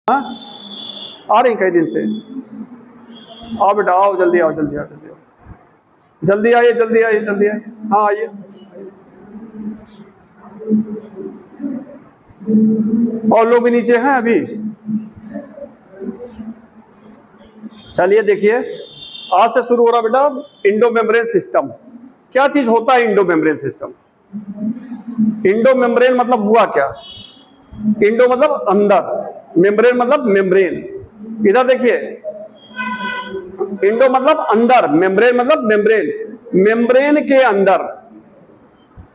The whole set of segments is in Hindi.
हाँ आ रही कई दिन से। आओ बेटा आओ, जल्दी आओ जल्दी आओ जल्दी आओ, जल्दी आइए जल्दी आइए जल्दी आइए। हाँ आइए। और लोग भी नीचे हैं अभी। चलिए देखिए, आज से शुरू हो रहा बेटा इंडो मेम्ब्रेन सिस्टम। क्या चीज होता है Indo membrane system? Indo membrane मतलब हुआ क्या? इंडो मतलब अंदर, मेम्ब्रेन मतलब मेम्ब्रेन। इधर देखिए, इंडो मतलब अंदर, मेम्ब्रेन मतलब मेम्ब्रेन। मेम्ब्रेन के अंदर,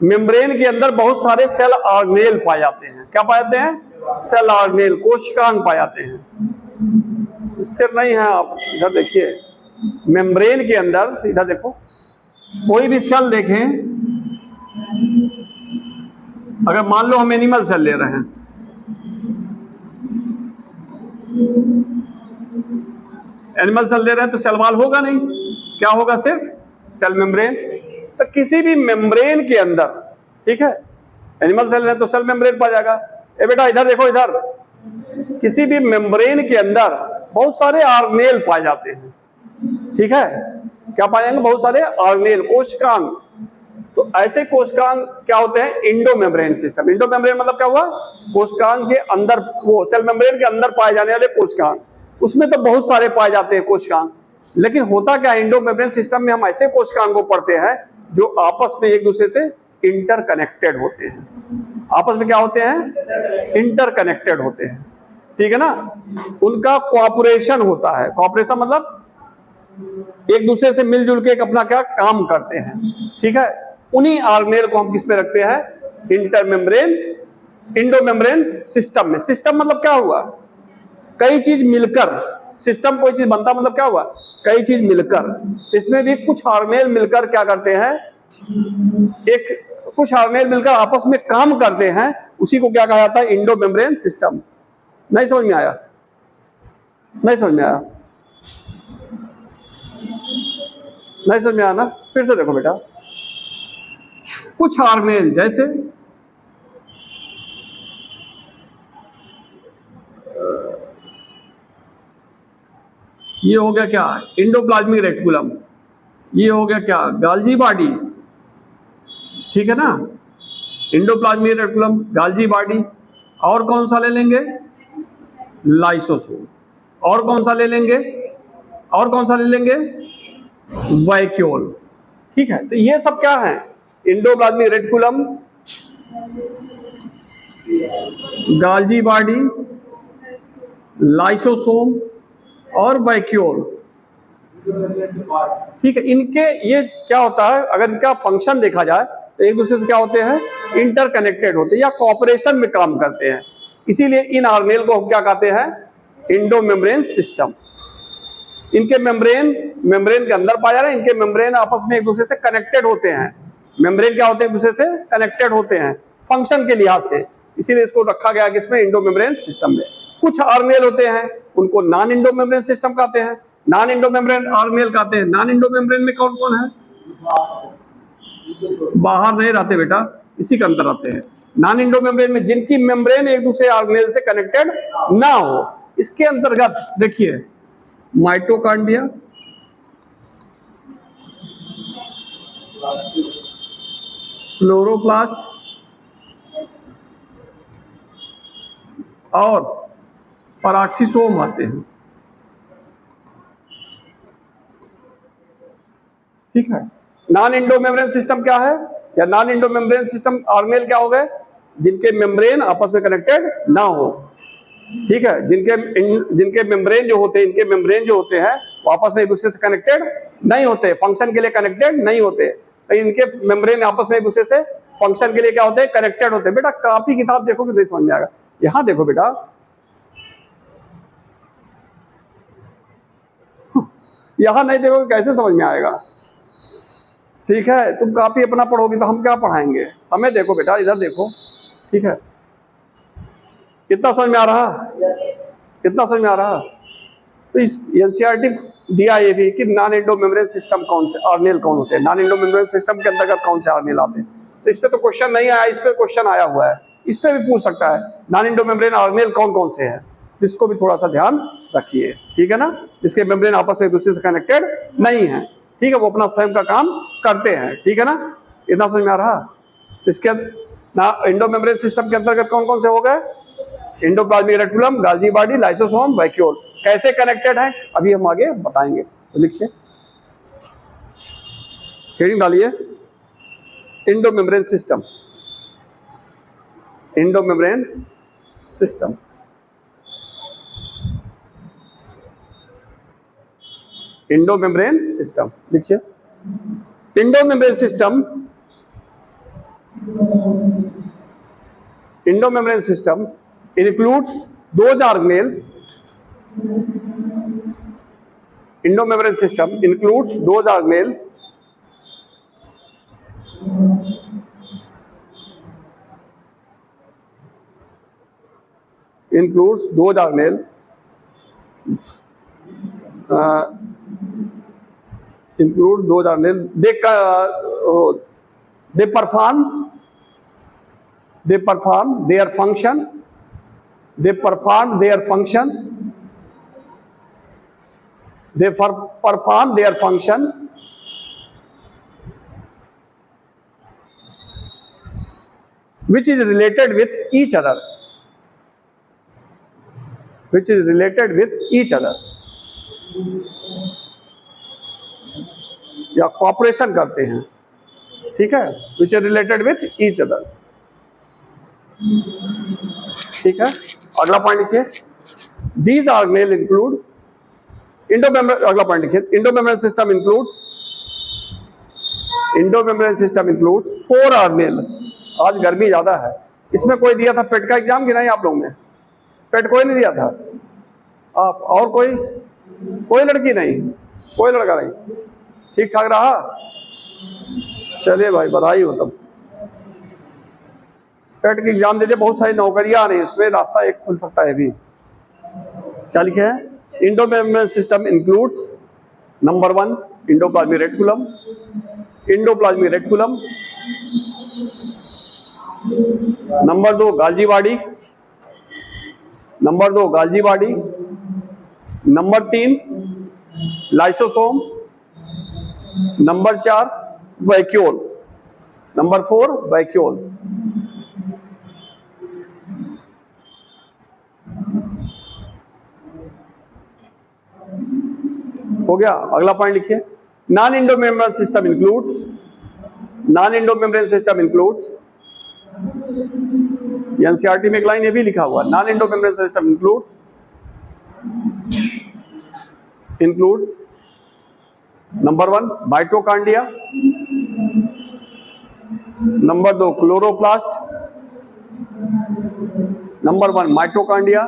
मेम्ब्रेन के अंदर बहुत सारे सेल ऑर्गेनेल पाए जाते हैं। क्या पाए जाते हैं? सेल ऑर्गेनेल, कोशिकांग पाए जाते हैं। स्थिर नहीं है आप, इधर देखिए मेम्ब्रेन के अंदर, इधर देखो, कोई भी सेल देखें, अगर मान लो हम एनिमल सेल ले रहे हैं, एनिमल सेल ले रहे हैं तो सेल वॉल होगा नहीं, क्या होगा? सिर्फ सेल मेम्ब्रेन। तो किसी भी मेम्ब्रेन के अंदर, ठीक है, एनिमल सेल है तो सेल मेम्ब्रेन पा जाएगा। ए बेटा इधर देखो, इधर किसी भी मेम्ब्रेन के अंदर बहुत सारे ऑर्गेनेल पाए जाते हैं, ठीक है। क्या पाए जाएंगे? बहुत सारे ऑर्गेनेल, कोशिकांग। तो ऐसे कोशिकांग क्या होते हैं? Indo membrane system. Indo membrane मतलब क्या हुआ? कोशिकांग के अंदर, वो सेल मेम्ब्रेन के अंदर पाए जाने वाले कोशिकांग। उसमें तो बहुत सारे पाए जाते हैं कोशिकांग, लेकिन होता क्या है इंडो मेम्ब्रेन सिस्टम में? हम ऐसे कोशिकांग को पढ़ते हैं जो आपस में एक दूसरे से इंटरकनेक्टेड होते हैं। आपस में क्या होते हैं? इंटरकनेक्टेड होते हैं, ठीक है ना। उनका कोऑपरेशन होता है। कोऑपरेशन मतलब एक दूसरे से मिलजुल के एक अपना क्या काम करते हैं, ठीक है। उन्हीं ऑर्गेनेल को हम किस पे रखते हैं? इंटरमेम्ब्रेन, इंडो मेम्ब्रेन सिस्टम में। सिस्टम मतलब क्या हुआ? कई चीज मिलकर सिस्टम, कोई चीज बनता मतलब क्या हुआ? कई चीज मिलकर। इसमें भी कुछ ऑर्गेनेल मिलकर क्या करते हैं? कुछ ऑर्गेनेल मिलकर आपस में काम करते हैं, उसी को क्या कहा जाता है? Indo membrane system. नहीं समझ में आया? नहीं समझ में आया? नहीं समझ में आया ना? फिर से देखो बेटा, कुछ ऑर्गेनेल जैसे ये हो गया क्या? Endoplasmic reticulum. ये हो गया क्या? गाल्जी बॉडी, ठीक है ना। Endoplasmic reticulum, गाल्जी body. और कौन सा ले लेंगे? लाइसोसोम। और कौन सा ले लेंगे? और कौन सा ले लेंगे? वैक्यूल, ठीक है। तो ये सब क्या है? इंडोप्लाज्मिक रेटिकुलम, गाल्जी बॉडी, लाइसोसोम और वैक्यूल, ठीक है। इनके ये क्या होता है, अगर इनका फंक्शन देखा जाए तो एक दूसरे से क्या होते हैं? इंटरकनेक्टेड होते हैं या कॉपरेशन में काम करते हैं। इसीलिए इन ऑर्गेनेल को हम क्या कहते हैं? Indo membrane system. इनके मेम्ब्रेन के अंदर पाया जा रहा है, इनके मेम्ब्रेन आपस में एक दूसरे से कनेक्टेड होते हैं। मेम्ब्रेन क्या होते हैं? एक दूसरे से कनेक्टेड होते हैं फंक्शन के लिहाज से, इसीलिए इसको रखा गया किसमें? इंडो मेम्ब्रेन सिस्टम में। कुछ ऑर्गेनेल होते हैं उनको नॉन इंडो मेम्ब्रेन सिस्टम कहते हैं, नॉन इंडो मेम्ब्रेन ऑर्गेनेल कहते हैं। नॉन इंडो मेम्ब्रेन में कौन कौन है? बाहर नहीं रहते बेटा, इसी के अंदर रहते हैं। नॉन इंडो मेम्ब्रेन में जिनकी मेम्ब्रेन एक दूसरे ऑर्गेनेल से कनेक्टेड ना हो, इसके अंतर्गत देखिए माइटोकॉन्ड्रिया, क्लोरोप्लास्ट और पैराक्सीसोम आते हैं, ठीक है। नॉन इंडो मेम्ब्रेन सिस्टम क्या है, या non Indo membrane system organelle क्या हो गए? जिनके मेम्ब्रेन आपस में कनेक्टेड ना हो, ठीक है। जिनके मेम्ब्रेन जो होते हैं, इनके मेम्ब्रेन जो होते हैं वो आपस में एक दूसरे से कनेक्टेड नहीं होते, फंक्शन के लिए कनेक्टेड नहीं होते। इनके मेम्ब्रेन आपस में एक दूसरे से फंक्शन के लिए क्या होते हैं? कनेक्टेड होते हैं। बेटा कापी किताब देखोगे नहीं समझ में आएगा। यहां देखो बेटा, यहां नहीं देखोगे कैसे समझ में आएगा? ठीक है, तुम कापी अपना पढ़ोगी तो हम क्या पढ़ाएंगे? हमें देखो बेटा, इधर देखो, ठीक है। कितना समझ में आ रहा? कितना समझ में आ रहा? तो इस एनसीईआरटी दिया ये भी कि नॉन इंडो मेम्ब्रेन सिस्टम कौन से ऑर्गेनेल कौन होते हैं, नॉन इंडो मेम्ब्रेन सिस्टम के अंतर्गत कौन से ऑर्गेनेल आते हैं। तो इस पे तो क्वेश्चन नहीं आया, इस पे क्वेश्चन आया हुआ है, इस पे भी पूछ सकता है नॉन इंडो मेम्ब्रेन ऑर्गेनेल कौन कौन से हैं। इसको भी थोड़ा सा ध्यान रखिए, ठीक है ना। इसके मेम्ब्रेन आपस में एक दूसरे से कनेक्टेड नहीं है, ठीक है, वो अपना स्वयं का काम करते हैं, ठीक है ना। इतना समझ में आ रहा। तो इसके ना एंडो मेम्ब्रेन सिस्टम के अंतर्गत कौन कौन से हो गए? Endoplasmic reticulum, Golgi body, lysosome, vacuole. कैसे कनेक्टेड है अभी हम आगे बताएंगे। तो लिखिए, हेडिंग डालिए, endomembrane system, endomembrane system. Endomembrane system लिखिए। Endomembrane system, endomembrane system includes those organelles, endomembrane system includes those organelles they perform their function, they perform their function which is related with each other, या कॉपरेशन करते हैं, ठीक है, which is related with each other, ठीक है। अगला पॉइंट लिखिए, these organelles include endomembrane, अगला पॉइंट लिखिए, endomembrane system includes 4 organelles। आज गर्मी ज्यादा है, इसमें कोई दिया था पेट का एग्जाम कि नहीं? आप लोगों में पेट कोई नहीं दिया था? आप और कोई लड़की नहीं, कोई लड़का नहीं, ठीक ठाक रहा? चलिए भाई, बधाई हो। तब पेट की एग्जाम दीजिए, बहुत सारी नौकरियां आ रही, उसमें रास्ता एक खुल सकता है भी। क्या लिखे हैं? Endomembrane system includes number 1 endoplasmic reticulum, number 2 Golgi body, number 3 lysosome, number 4 vacuole, number 4 vacuole. हो गया। अगला पॉइंट लिखिए, non endomembrane system includes, NCERT में एक लाइन ये भी लिखा हुआ, non endomembrane system includes number 1 mitochondria, number 2 chloroplast, number 1 mitochondria,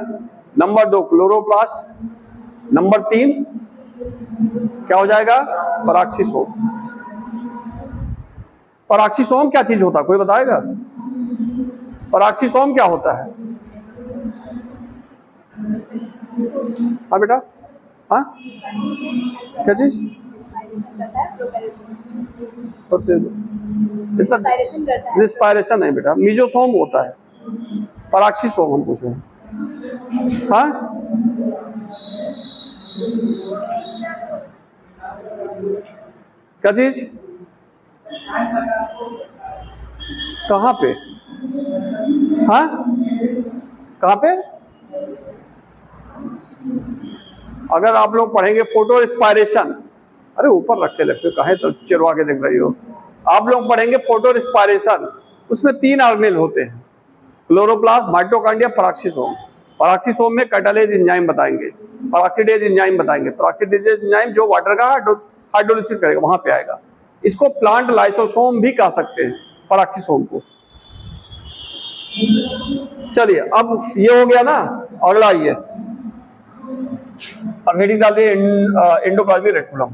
number 2 chloroplast, number 3 क्या हो जाएगा? पराक्सीसोम। पराक्सीसोम क्या चीज होता है, कोई बताएगा? पराक्सीसोम क्या होता है? हाँ बेटा, हाँ क्या चीज? रिस्पायरेशन नहीं बेटा, मीजोसोम होता है, पराक्सीसोम हम पूछ रहे हैं। हाँ क्या चीज? कहाँ पे? हाँ कहाँ पे? अगर आप लोग पढ़ेंगे फोटो रिस्पायरेशन, अरे ऊपर रख के लगते कहे तो चिरवा के देख रही हो। आप लोग पढ़ेंगे फोटो रिस्पायरेशन, उसमें 3 ऑर्गेनेल होते हैं, क्लोरोप्लास्ट, माइटोकॉन्ड्रिया, पराक्सीसोम। पराक्सीसोम में कैटालेज एंजाइम बताएंगे, पराक्सीडेज एंजाइम बताएंगे। पराक्सीडेज एंजाइम जो वाटर का हाइड्रोलिसिस करेगा, वहां पे आएगा। इसको प्लांट लाइसोसोम भी कह सकते हैं, पराक्सीसोम को। चलिए, अब ये हो गया ना। अगला ये, अब हेडिंग डाल दिए एंडोप्लाज्मिक रेटिकुलम।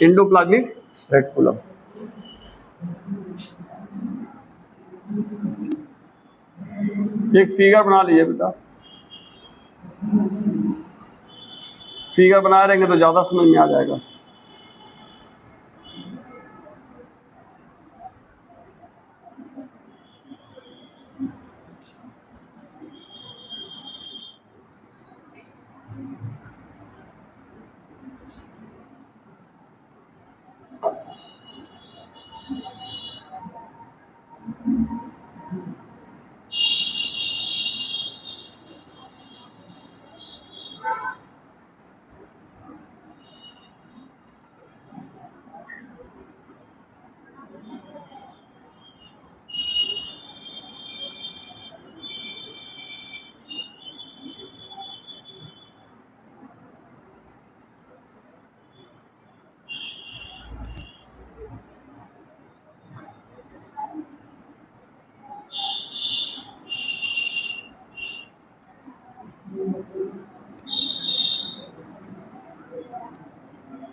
एंडोप्लाज्मिक रेटिकुलम, एक फिगर बना लीजिए बेटा, फिगर बना रहेंगे तो ज़्यादा समझ में आ जाएगा।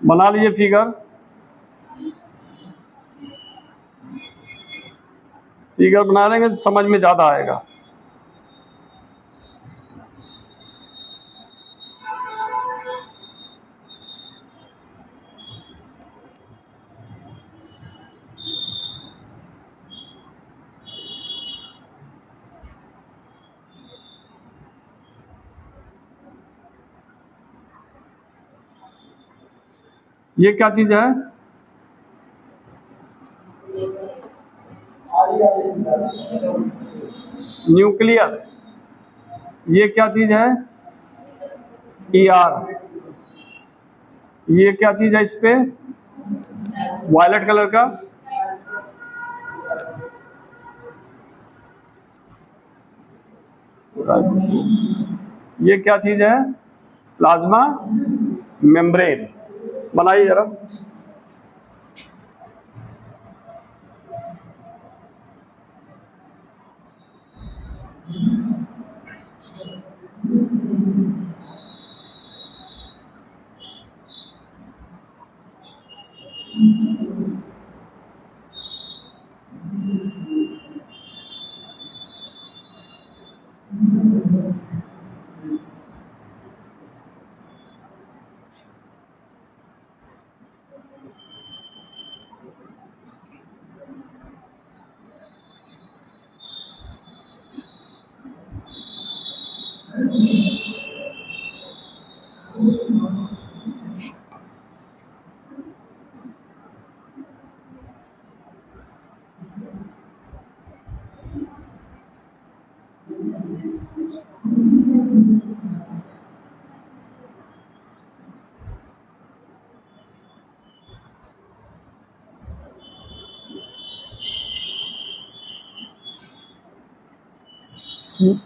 बना लीजिए फिगर, फिगर बना लेंगे तो समझ में ज़्यादा आएगा। ये क्या चीज़ है? न्यूक्लियस। ये क्या चीज़ है? ER। ये क्या चीज़ है इस पे? वायलेट कलर का ये क्या चीज़ है? Plasma membrane. बनाइए जरा।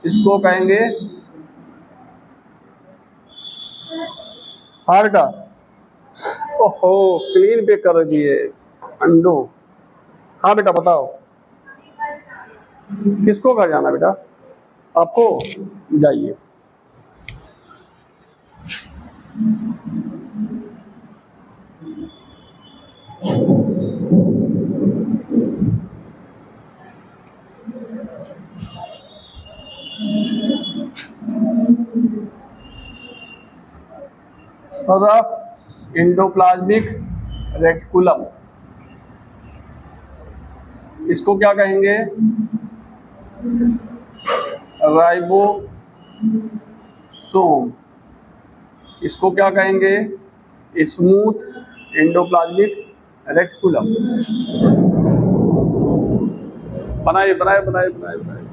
इसको कहेंगे हार्ट। ओहो, क्लीन पे कर दिए अंडो। हाँ बेटा बताओ, किसको घर जाना बेटा? आपको? जाइए। ऑफ एंडोप्लाज्मिक रेटिकुलम, इसको क्या कहेंगे? राइबोसोम। इसको क्या कहेंगे? Smooth endoplasmic reticulum. बनाइए बनाइए बनाइए बनाइए बनाइए।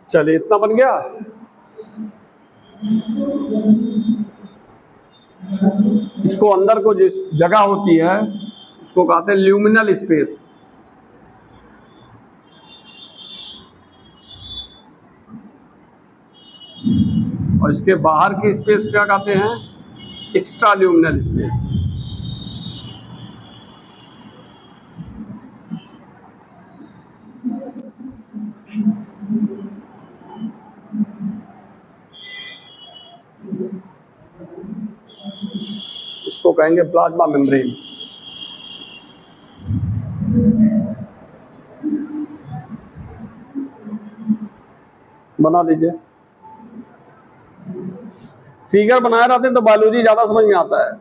चलिए इतना बन गया। इसको अंदर को जिस जगह होती है उसको कहते हैं ल्यूमिनल स्पेस। और इसके बाहर की स्पेस क्या कहते हैं? Extra luminal space. इसको कहेंगे प्लाज्मा मेम्ब्रेन। बना लीजिए। फिगर बनाए रहते हैं तो बायोलॉजी ज्यादा समझ में आता है।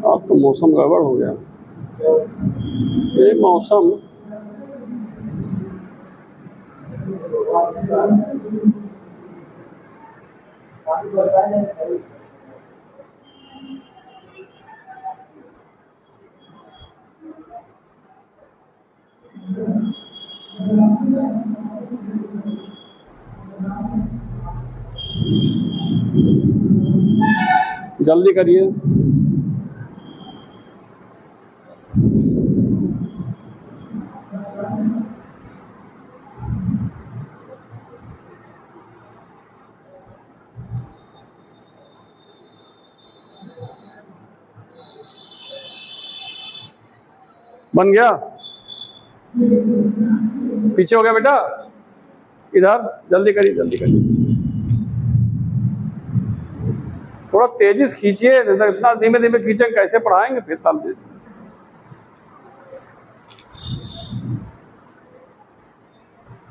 अब तो मौसम गड़बड़ हो गया। ये मौसम जल्दी करिए। बन गया? पीछे हो गया बेटा? इधर जल्दी करिए, जल्दी करिए। थोड़ा तेजी से खींचिए, इतना धीमे धीमे खींचेंगे कैसे पढ़ाएंगे फिर तब।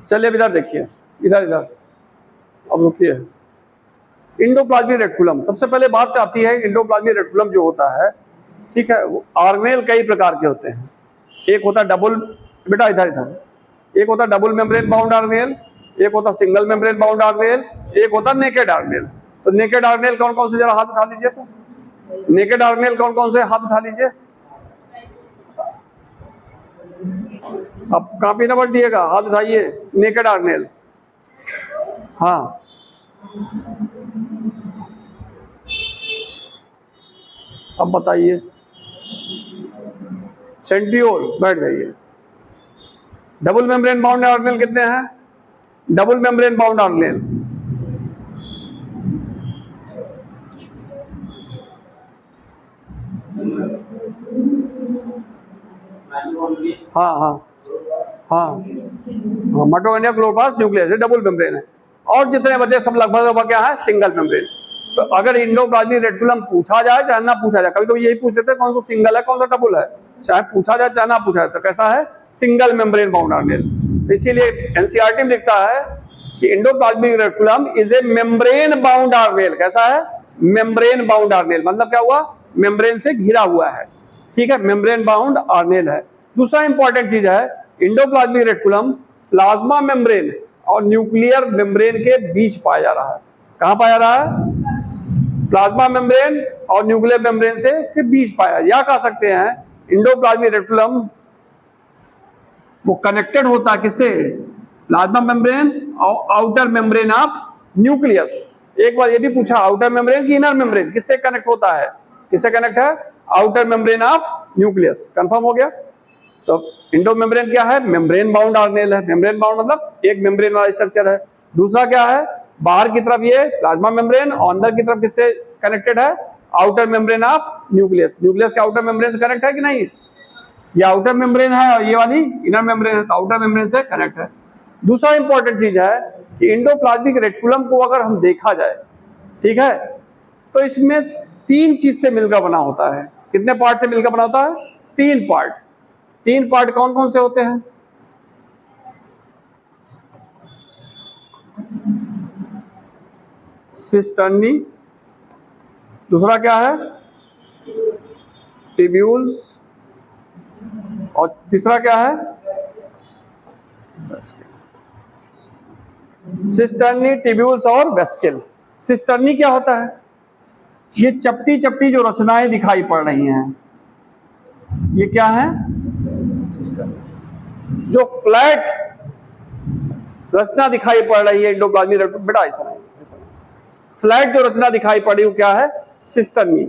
चलिए इधर देखिए, इधर इधर अब रुकिए। इंडोप्लाज्मिक रेटिकुलम, सबसे पहले बात आती है इंडोप्लाज्मिक रेटिकुलम जो होता है, ठीक है, वो ऑर्गेनेल कई प्रकार के होते हैं। एक होता है डबल, बेटा इधर इधर, एक होता है डबल मेम्ब्रेन बाउंड ऑर्गेनेल, एक होता है सिंगल मेम्ब्रेन बाउंड ऑर्गेनेल, एक होता है नेकेड ऑर्गेनेल। तो नेकेड ऑर्गेनेल कौन कौन से, जरा हाथ उठा लीजिए। तो नेकेड ऑर्गेनेल कौन कौन से, हाथ उठा लीजिए। अब कॉपी न बटिएगा, हाथ उठाइए। नेकेड ऑर्गेनेल, हाँ। अब बताइए। सेंट्रियोल, बैठ जाइए। डबल मेम्ब्रेन बाउंड ऑर्गेनेल कितने हैं? डबल मेम्ब्रेन बाउंड ऑर्गेनेल हाँ हाँ हाँ, mitochondria, chloroplast, nucleus, double membrane है। और जितने बचे सब लगभग क्या है? Single membrane. तो अगर इंडोप्लाज्मिक रेटिकुलम पूछा जाए चाहे ना पूछा जाए, कभी कभी यही पूछ लेते हैं कौन सा सिंगल है कौन सा डबल है, चाहे पूछा जाए चाहे ना पूछा जाए, तो कैसा है? Single membrane bound organelle. तो इसीलिए एनसीईआरटी में लिखता है कि endoplasmic reticulum is a membrane bound organelle. कैसा है? Membrane bound organelle. मतलब क्या हुआ? मेम्ब्रेन से घिरा हुआ है, ठीक है, मेम्ब्रेन बाउंड ऑर्गेनेल है। दूसरा इंपॉर्टेंट चीज है, इंडोप्लाज्मिक रेटिकुलम प्लाज्मा मेम्ब्रेन और न्यूक्लियर मेम्ब्रेन के बीच पाया जा रहा है। कहां पाया जा रहा है? प्लाज्मा मेम्ब्रेन और न्यूक्लियर मेम्ब्रेन से के बीच पाया। या कह सकते हैं इंडोप्लाज्मिक रेटिकुलम वो कनेक्टेड होता है किससे? प्लाज्मा मेम्ब्रेन और आउटर मेम्ब्रेन ऑफ न्यूक्लियस। एक बार ये भी पूछा आउटर मेम्ब्रेन की इनर मेम्ब्रेन किससे कनेक्ट होता है, किससे कनेक्ट है, outer membrane of nucleus. Confirm हो गया। तो इंडो मेम्ब्रेन क्या है, मेम्ब्रेन बाउंड ऑर्गेनेल है। मेम्ब्रेन बाउंड मतलब एक मेम्ब्रेन वाला स्ट्रक्चर है। दूसरा क्या है, बाहर की तरफ ये प्लाज्मा मेम्ब्रेन और अंदर की तरफ किससे कनेक्टेड है, outer membrane of nucleus. Nucleus के आउटर मेम्ब्रेन से कनेक्ट है कि नहीं, ये आउटर मेम्ब्रेन है और ये वाली इनर मेम्ब्रेन है, तो आउटर मेम्ब्रेन से कनेक्ट है। दूसरा इंपॉर्टेंट चीज है कि इंडोप्लाज्मिक रेटिकुलम को अगर हम देखा जाए, ठीक है, तो इसमें 3 चीज से मिलकर बना होता है। कितने पार्ट से मिलकर बना होता है, 3 पार्ट। 3 पार्ट कौन कौन से होते हैं, सिस्टर्नी, दूसरा क्या है टिब्यूल्स, और तीसरा क्या है सिस्टर्नी, टिब्यूल्स और वेस्किल। सिस्टर्नी क्या होता है, ये चपटी चपटी जो रचनाएं दिखाई पड़ रही हैं, ये क्या है सिस्टर्नी। जो फ्लैट रचना दिखाई पड़ रही है इंडोप्लाज्मिक रेटिकुलम, बेटा ऐसा नहीं, फ्लैट जो रचना दिखाई पड़ रही है क्या है, सिस्टर्नी।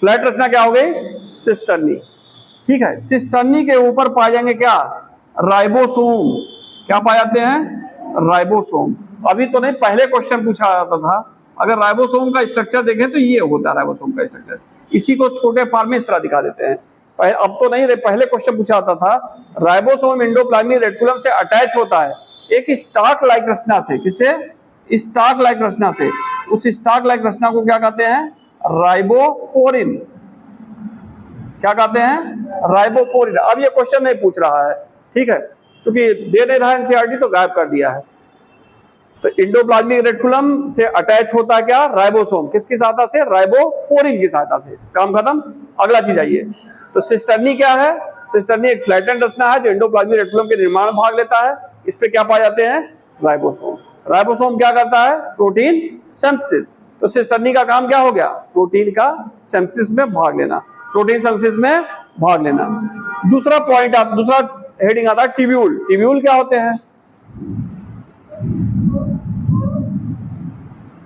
फ्लैट रचना क्या हो गई, सिस्टर्नी। ठीक है, सिस्टर्नी के ऊपर पाए जाएंगे क्या, राइबोसोम। क्या पाए जाते हैं, राइबोसोम। अभी तो नहीं, पहले क्वेश्चन पूछा जाता था, अगर राइबोसोम का स्ट्रक्चर देखें तो ये होता है राइबोसोम का स्ट्रक्चर। इसी को छोटे फॉर्म में इस तरह दिखा देते हैं। अब तो नहीं, पहले क्वेश्चन पूछा जाता था, राइबोसोम इंडोप्लाज्मिक रेटिकुलम से अटैच होता है एक स्टाक लाइक रचना से। किससे, स्टाक लाइक रचना से। उस स्टाक लाइक रचना को क्या कहते हैं, राइबोफोरिन। क्या कहते हैं, राइबोफोरिन। अब ये क्वेश्चन नहीं पूछ रहा है, ठीक है, क्योंकि दे नहीं रहा है एनसीईआरटी, तो गायब कर दिया है। तो इंडोप्लाज्मिक रेटिकुलम से अटैच होता है क्या, राइबोसोम। किसकी सहायता से, राइबोफोरिन की सहायता से। काम खत्म। अगला चीज आइए, तो सिस्टर्नी क्या है, सिस्टर्नी एक फ्लैटेंड रचना है जो इंडोप्लाज्मिक रेटिकुलम के निर्माण में भाग लेता है। इस पे क्या पाए जाते हैं, राइबोसोम। राइबोसोम क्या करता है, प्रोटीन सिंथेसिस। तो सिस्टर्नी का काम क्या हो गया, प्रोटीन का सिंथेसिस में भाग लेना, प्रोटीन सिंथेसिस में भाग लेना। दूसरा पॉइंट, आप दूसरा हेडिंग आता है टिब्यूल। टिब्यूल क्या होते हैं,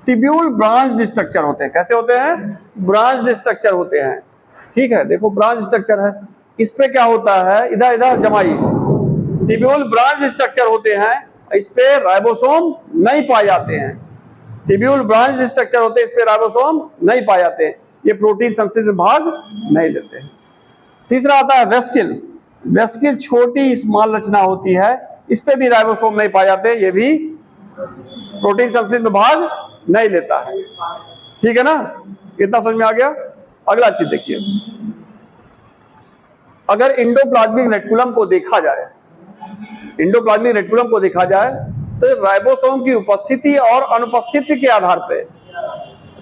टिब्यूल ब्रांच स्ट्रक्चर होते हैं। कैसे होते हैं, ब्रांच स्ट्रक्चर होते हैं। ठीक है, देखो ब्रांच स्ट्रक्चर है, इस पे क्या होता है, इधर इधर जमाइए, टिब्यूल ब्रांच स्ट्रक्चर होते हैं, इस पे राइबोसोम नहीं पाए जाते हैं। टिब्यूल ब्रांच स्ट्रक्चर होते हैं, इस पे राइबोसोम नहीं पाए जाते हैं, ये प्रोटीन सिंथेसिस में भाग नहीं लेते हैं। तीसरा आता है वेस्किल। वेस्किल छोटी स्मॉल रचना होती है, इस पे भी राइबोसोम नहीं पाए जाते, ये भी प्रोटीन सिंथेसिस में भाग नहीं लेता है। ठीक है ना, कितना समझ में आ गया। अगला चीज देखिए, अगर इंडोप्लाज्मिक रेटिकुलम को देखा जाए, इंडोप्लाज्मिक रेटिकुलम को देखा जाए तो राइबोसोम की उपस्थिति और अनुपस्थिति के आधार पे,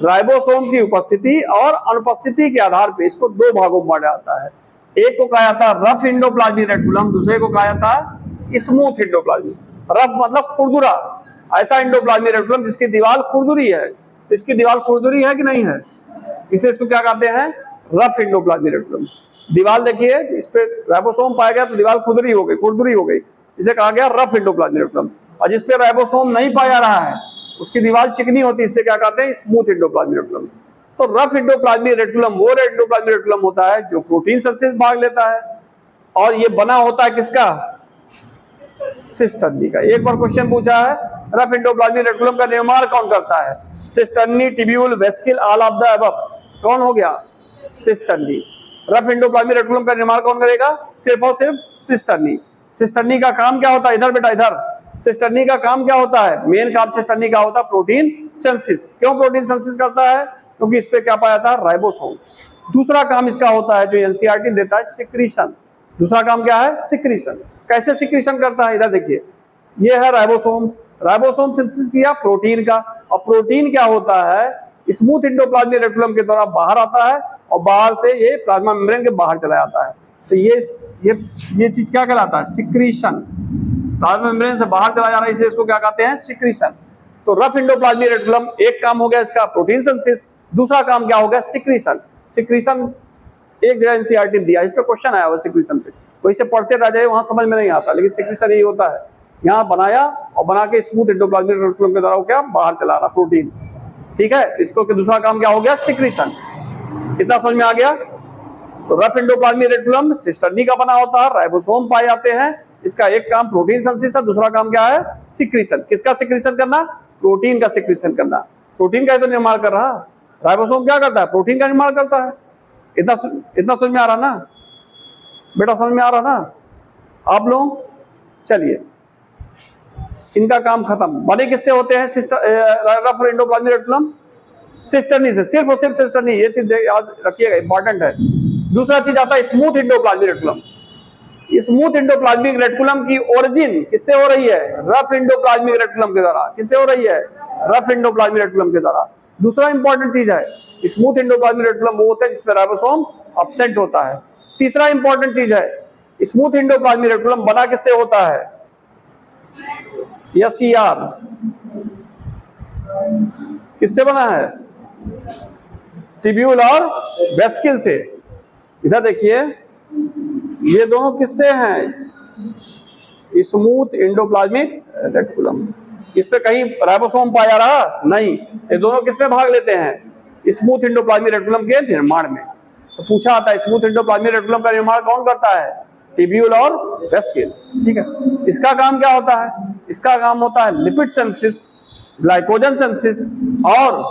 राइबोसोम की उपस्थिति और अनुपस्थिति के आधार पे इसको 2 भागों में बांटा जाता है। एक को कहा जाता है रफ इंडोप्लाज्मिक रेटिकुलम, दूसरे को कहा जाता है स्मूथ इंडोप्लाज्मिक। रफ मतलब खुरदुरा, ऐसा इंडोप्लाज्मिक रेटिकुलम जिसकी दीवार खुरदुरी है। तो इसकी दीवार खुरदुरी है कि नहीं है, इसलिए इसको क्या कहते हैं, रफ इंडोप्लाज्मिक रेटिकुलम। दीवार देखिए, इस पे राइबोसोम पाया गया तो दीवार खुरदुरी हो गई, खुरदुरी हो गई, इसे कहा गया रफ इंडोप्लाज्मिक रेटिकुलम। और जिस पे राइबोसोम नहीं पाया रहा है उसकी दीवार चिकनी होती है, इसलिए क्या कहते हैं, स्मूथ इंडोप्लाज्मिक रेटिकुलम। तो रफ इंडोप्लाज्मिक रेटिकुलम वो इंडोप्लाज्मिक रेटिकुलम होता है जो प्रोटीन सिंथेसिस में भाग लेता है, और ये बना होता है किसका, सिस्टर्नी का। एक बार क्वेश्चन पूछा है, रफ इंडोप्लाज्मिक रेटिकुलम का निर्माण कौन करता है, cisternae, tubule, vesicle, all of the above. कौन हो गया, सिस्टर्नी। रफ इंडोप्लाज्मिक रेटिकुलम का निर्माण कौन करेगा, सिर्फ और सिर्फ सिस्टर्नी। सिस्टर्नी का काम क्या होता है, इधर बेटा इधर, सिस्टर्नी का काम क्या होता है, मेन काम सिस्टर्नी का होता है प्रोटीन सिंथेसिस। क्यों प्रोटीन सिंथेसिस करता है, क्योंकि इस पे क्या पाया जाता है, राइबोसोम। दूसरा काम इसका होता है जो एनसीईआरटी देता है, सिक्रीशन। दूसरा काम क्या है, सिक्रीशन। कैसे सिक्रीशन करता है, इधर देखिए, ये है राइबोसोम। राइबोसोम सिंथेसिस किया प्रोटीन का, और प्रोटीन क्या होता है, स्मूथ इंडोप्लाज्मिक रेटिकुलम के द्वारा बाहर आता है, और बाहर से ये प्लाज्मा मेम्ब्रेन के बाहर चला जाता है। तो ये चीज क्या कहलाता है, सिक्रीशन। प्लाज्मा मेम्ब्रेन से बाहर चला जा रहा है, इसलिए इसको क्या कहते हैं, सिक्रीशन। तो रफ इंडोप्लाज्मिक रेटिकुलम, एक काम हो गया इसका प्रोटीन सिंथेसिस, दूसरा काम क्या हो गया, सिक्रीशन। सिक्रीशन एक जगह एनसीईआरटी दिया, इस पे क्वेश्चन आया हुआ सिक्रीशन पे, वही से पढ़ते रह जाए, वहां समझ में नहीं आता, लेकिन सिक्रीशन यही होता है, यहाँ बनाया और बना के स्मूथ इंडोप्लाज्मिक रेटिकुलम के द्वारा क्या बाहर चला रहा प्रोटीन। ठीक है, इसको कि दूसरा काम क्या हो गया, सिक्रीशन। कितना समझ में आ गया? तो रफ एंडोप्लाज्मिक रेटिकुलम सिस्टर्नी का बना होता है, राइबोसोम पाए जाते हैं। इसका एक काम प्रोटीन सिंथेसिस है, दूसरा काम क्या है, सिक्रीशन। किसका सिक्रीशन करना? प्रोटीन का सिक्रीशन करना। प्रोटीन का तो निर्माण कर रहा, राइबोसोम क्या करता है, प्रोटीन का निर्माण करता है। इतना समझ में आ रहा ना बेटा, समझ में आ रहा ना आप लोग? चलिए, इनका काम खत्म। बने किससे होते हैं रफ एंडोप्लाज्मिक रेटिकुलम? सिस्टर्नी से, सिर्फ और सिर्फ सिस्टर्नी। ये चीज याद रखिएगा, इंपॉर्टेंट है। दूसरा चीज आता है smooth endoplasmic reticulum. Smooth endoplasmic reticulum की ओरिजिन किससे हो रही है? रफ एंडोप्लाज्मिक रेटिकुलम के द्वारा। किससे हो रही है? रफ एंडोप्लाज्मिक रेटिकुलम के द्वारा। दूसरा इंपॉर्टेंट चीज है, स्मूथ एंडोप्लाज्मिक रेटिकुलम वो होता है जिसमें राइबोसोम एब्सेंट होता है। तीसरा इंपॉर्टेंट चीज है, स्मूथ एंडोप्लाज्मिक रेटिकुलम बना किससे होता है? SER किससे बना है? ट्यूब्यूल और वेस्किल से। इधर देखिए, ये दोनों किससे हैं? Smooth endoplasmic reticulum. इस पे कहीं राइबोसोम पाया रहा? नहीं। ये दोनों किसमें भाग लेते हैं? स्मूथ एंडोप्लाज्मिक रेटिकुलम के निर्माण में। तो पूछा आता है स्मूथ एंडोप्लाज्मिक रेटिकुलम का निर्माण कौन करता है? ट्यूब्यूल और वेस्किल। ठीक है, इसका काम क्या होता है? इसका काम होता है लिपिड सिंथेसिस, ग्लाइकोजन सिंथेसिस और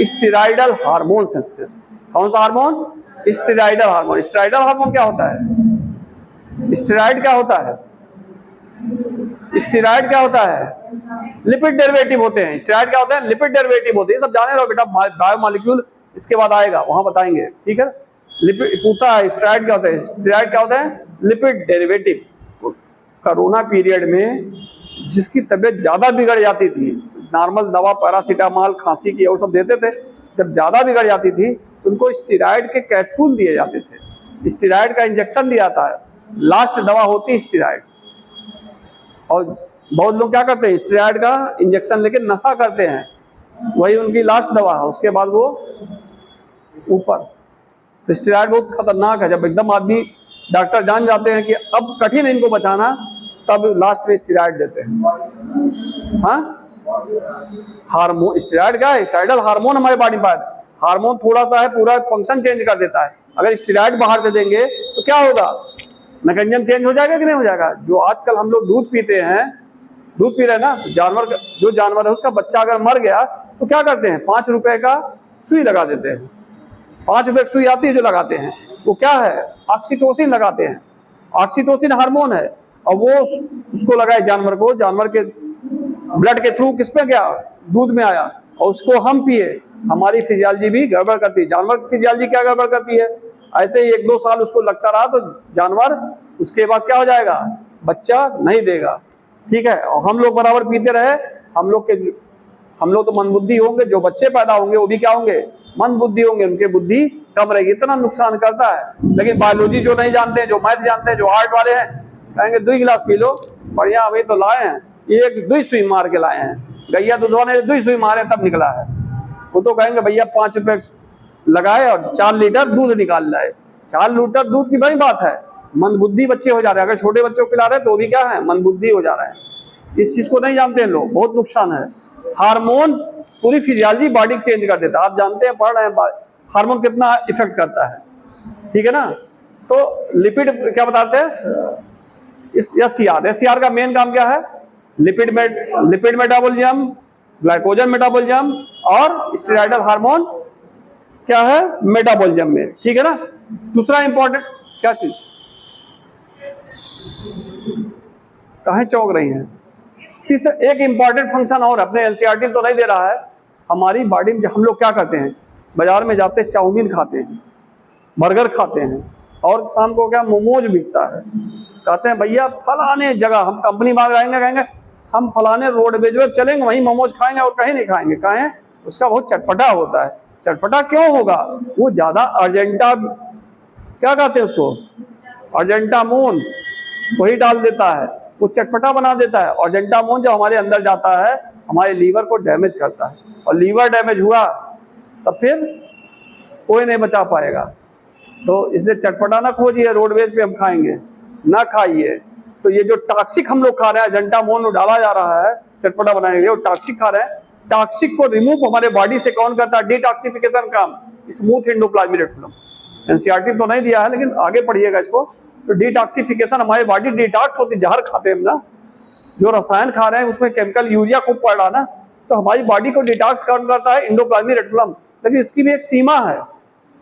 स्टेरॉयडल हार्मोन सिंथेसिस। कौन सा hormone? Steroidal hormone. Steroidal hormone क्या होता है? स्टेरॉयड क्या होता है? स्टेरॉयड क्या होता है? लिपिड डेरिवेटिव होते हैं। स्टेरॉयड क्या होता है? लिपिड डेरिवेटिव होते हैं। सब जाने रहो बेटा, बायोमोलिक्यूल इसके बाद आएगा, वहां बताएंगे। ठीक है, लिपिड पूछता है स्टेरॉयड क्या होता है? स्टेरॉयड क्या होता है? Lipid derivative. कोरोना पीरियड में जिसकी तबीयत ज्यादा बिगड़ जाती थी, नॉर्मल दवा पैरासीटामोल खांसी की और सब देते थे, जब ज्यादा बिगड़ जाती थी तो उनको स्टेरॉयड के कैप्सूल दिए जाते थे, स्टेरॉयड का इंजेक्शन दिया जाता है। लास्ट दवा होती है स्टेरॉयड। और बहुत लोग क्या करते हैं, स्टेरॉयड का इंजेक्शन लेके नशा करते हैं, वही उनकी लास्ट दवा है। उसके बाद वो ऊपर। तो स्टेरॉयड बहुत खतरनाक है। जब एकदम आदमी डॉक्टर जान जाते हैं कि अब कठिन है इनको बचाना, तब लास्ट में स्टेरॉयड देते हैं। हाँ, हार्मोन स्टेरॉयड क्या है? स्टेरॉयडल हार्मोन हमारे बॉडी में पाया। हार्मोन थोड़ा सा है, पूरा फंक्शन चेंज कर देता है। अगर स्टेरॉयड बाहर से देंगे तो क्या होगा? मैकेनिज्म चेंज हो जाएगा कि नहीं हो जाएगा? जो आजकल हम लोग दूध पीते हैं, दूध पी रहे हैं ना, जो जानवर है उसका बच्चा अगर मर गया तो क्या करते हैं? 5 रुपए का सुई लगा देते हैं। 5 रुपए की सुई आती है जो लगाते हैं, वो क्या है? ऑक्सीटोसिन लगाते हैं। ऑक्सीटोसिन हार्मोन है, और वो उसको लगाए जानवर को, जानवर के ब्लड के थ्रू किस पे गया? दूध में आया, और उसको हम पिए। हमारी फिजियोलॉजी भी गड़बड़ करती है। जानवर की फिजियोलॉजी क्या गड़बड़ करती है? ऐसे ही 1-2 साल उसको लगता रहा तो जानवर उसके बाद क्या हो जाएगा? बच्चा नहीं देगा। ठीक है, और हम लोग बराबर पीते रहे, हम लोग तो मंदबुद्धि होंगे। जो बच्चे पैदा होंगे वो भी क्या होंगे? मंदबुद्धि होंगे, उनके बुद्धि कम रहेगी। इतना नुकसान करता है। लेकिन बायोलॉजी जो नहीं जानते हैं, जो मैथ जानते हैं, जो आर्ट वाले हैं, कहेंगे 2 गिलास पी लो, बढ़िया, अभी तो लाए हैं, एक 2 सुई मार के लाए हैं, गैया दूधवा ने 2 सुई मारे तब निकला है। वो तो कहेंगे भैया 5 रुपए लगाए और 4 लीटर दूध निकाल लाए। 4 लीटर दूध की बड़ी बात है। मंदबुद्धि बच्चे हो जा रहे हैं। अगर छोटे बच्चों को पिला रहे हैं तो भी क्या है? मंदबुद्धि हो जा रहा है। इस चीज को नहीं जानते हैं लोग, बहुत नुकसान है। हार्मोन पूरी फिजियोलॉजी बॉडी चेंज कर देता है। आप जानते हैं, पढ़ रहे हैं, हार्मोन कितना इफेक्ट करता है। ठीक है ना? तो लिपिड क्या बताते हैं? इस SER का मेन काम क्या है? लिपिड मेटाबॉलिज्म, ग्लाइकोजन मेटाबॉलिज्म और स्टेरॉयडल हार्मोन क्या है? मेटाबॉलिज्म में। ठीक है ना? दूसरा इंपॉर्टेंट क्या चीज, कहां चौंक रही है? तीसरा एक इंपॉर्टेंट फंक्शन और अपने NCERT तो नहीं दे रहा है। हमारी बॉडी में हम लोग क्या करते हैं? बाजार में जाते हैं, चाउमीन खाते हैं, बर्गर खाते हैं, और शाम को क्या मोमोज बिकता है। कहते हैं भैया फलाने जगह हम कंपनी मांग रहेंगे, कहेंगे हम फलाने रोडवेज में चलेंगे, वहीं मोमोज खाएंगे, और कहीं नहीं खाएंगे। कहें उसका बहुत चटपटा होता है। चटपटा क्यों होगा? वो ज्यादा अर्जेंटा, क्या कहते हैं उसको, अर्जेंटामोन, वही डाल देता है, वो चटपटा बना देता है। अर्जेंटामोन जब हमारे अंदर जाता है, हमारे लीवर को डैमेज करता है, और लीवर डैमेज हुआ तब फिर कोई नहीं बचा पाएगा। तो इसलिए चटपटा ना खोजिए, रोडवेज पे हम खाएंगे ना खाइए। तो ये जो टॉक्सिक हम लोग खा रहे हैं, अर्जेंटामोन डाला जा रहा है चटपटा बनाने के लिए, वो टॉक्सिक खा रहे हैं। टॉक्सिक को रिमूव हमारे बॉडी से कौन करता है? डिटॉक्सिफिकेशन काम स्मूथ एंडोप्लाज्मिक रेटिकुलम। एनसीईआरटी तो नहीं दिया है लेकिन आगे पढ़िएगा इसको। तो डिटॉक्सिफिकेशन, हमारी बॉडी डिटॉक्स होती, जहर खाते हैं ना, जो रसायन खा रहे हैं उसमें केमिकल यूरिया खूब पड़ रहा ना, तो हमारी बॉडी को डिटॉक्स कौन करता है? Endoplasmic reticulum. लेकिन इसकी भी एक सीमा है,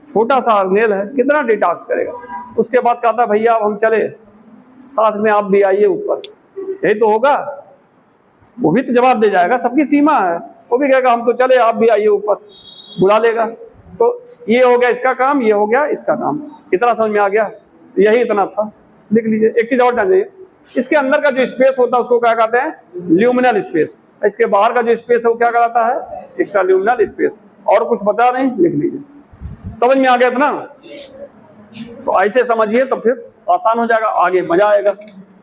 छोटा सा ऑर्गेनेल है, कितना डिटॉक्स करेगा। उसके बाद कहता है भैया अब हम चले, साथ में आप भी आइए ऊपर, यही तो होगा। वो भी तो जवाब दे जाएगा, सबकी सीमा है, वो भी कहेगा हम तो चले, आप भी आइए ऊपर, बुला लेगा। तो ये हो गया इसका काम, ये हो गया इसका काम। इतना समझ में आ गया? यही इतना था, लिख लीजिए। एक चीज और जान जाइए, इसके अंदर का जो स्पेस होता है उसको क्या कहते हैं? Luminal space. इसके बाहर का जो स्पेस है वो क्या कहलाता है? Extra luminal space. और कुछ बचा नहीं, लिख लीजिए। समझ में आ गया था ना? तो ऐसे समझिए तो फिर आसान हो जाएगा, आगे मजा आएगा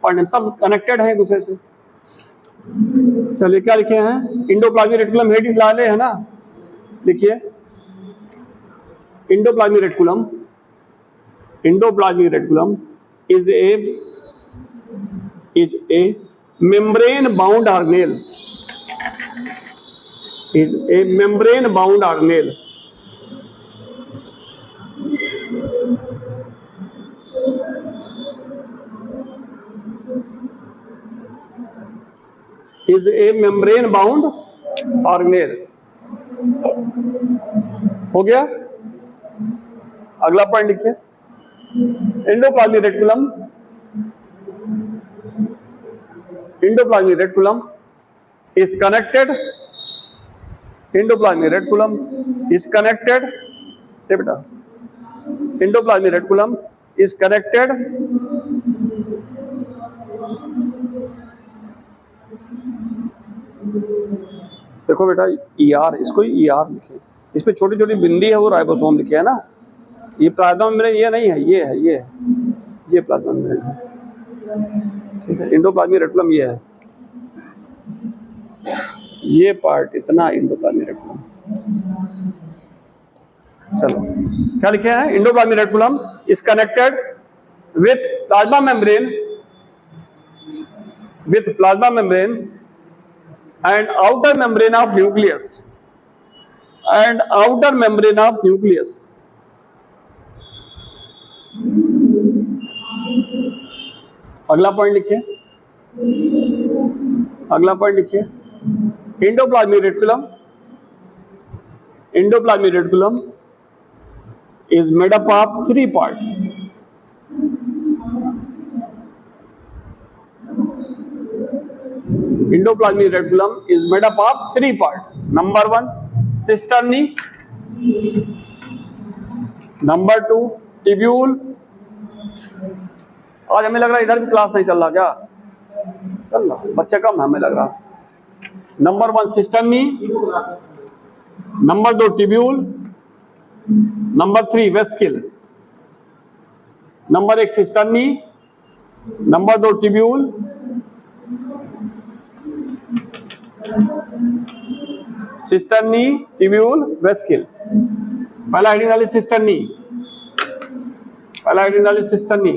पढ़ने में, सब कनेक्टेड है एक दूसरे से। चलिए क्या लिखे हैं? एंडोप्लाज्मिक रेटिकुलम हेडिंग डाले है ना, लिखिए endoplasmic reticulum. Endoplasmic reticulum is a membrane bound organelle, is a membrane bound organelle is a membrane bound organelle। हो गया? अगला पॉइंट लिखिए, endoplasmic reticulum. Endoplasmic reticulum is connected, endoplasmic reticulum is connected, बेटा एंडोप्लाज्मिक रेटिकुलम is connected देखो बेटा ER, इसको ER लिखे, इस पे छोटी छोटी बिंदी है वो राइबोसोम लिखे है ना। ये प्लाज्मा मेम्ब्रेन ये नहीं है, ये है, ये प्लाज्मा मेम्ब्रेन है, ठीक है। एंडोप्लाज्मिक रेटिकुलम ये है, ये पार्ट इतना एंडोप्लाज्मिक रेटिकुलम। चलो क्या लिखे हैं? Endoplasmic reticulum is connected with plasma membrane, with plasma membrane and outer membrane of nucleus, and outer membrane of nucleus। अगला पॉइंट लिखिए, अगला पॉइंट लिखिए, endoplasmic reticulum, endoplasmic reticulum is made up of 3 parts। Endoplasmic reticulum is made up of 3 parts। Number 1 cisternae, Number 2 tubule। आज हमें लग रहा है इधर भी क्लास नहीं चल रहा, क्या चल रहा? बच्चे कम है हमें लग रहा। Number 1 cisternae, Number 2 tubule, Number 3 vesicle। नंबर 1 cisternae, Number 2 tubule, cisternae, tubule, vesicle. पहला हेडिंग डाली सिस्टर्नी, पहला हेडिंग डाली cisternae.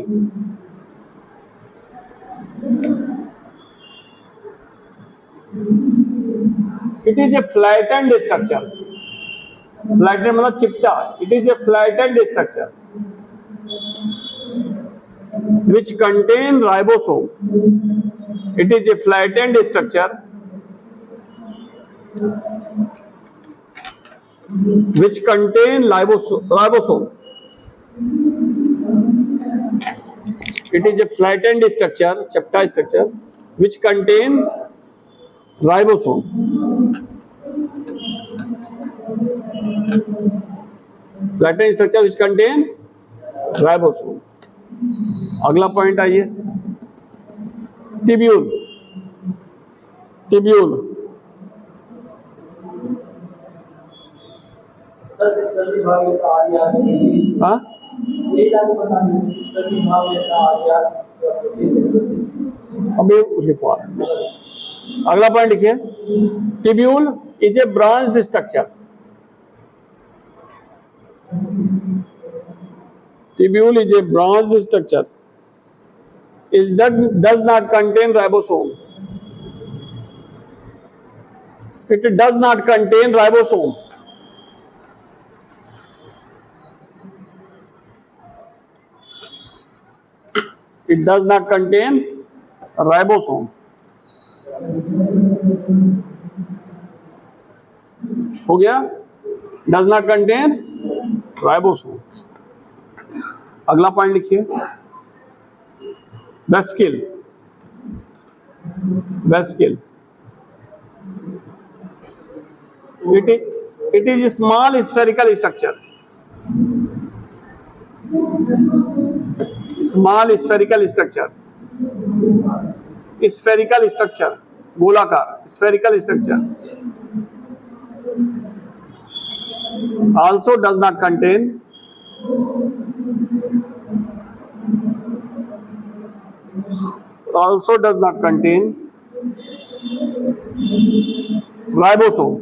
It is a flattened structure, flattened मतलब चिपटा। It is a flattened structure which contain ribosome। It is a flattened structure which contain ribosome। It is a flattened structure, chapter structure which contain ribosome। Flattened structure which contain ribosome। अगला पॉइंट आइए, ट्यूब्यूल, ट्यूब्यूल हाँ अभी लिखवा। अगला पॉइंट लिखिए, tubule is a branched structure. Tubule is a branched structure, does not contain ribosome। It does not contain ribosome. It does not contain ribosome. हो गया? Does not contain ribosome. अगला पॉइंट लिखिए, वेस्किल. वेस्किल, it is a small spherical structure. Small spherical structure. Spherical structure, गोलाकार, spherical structure. Also does not contain ribosome.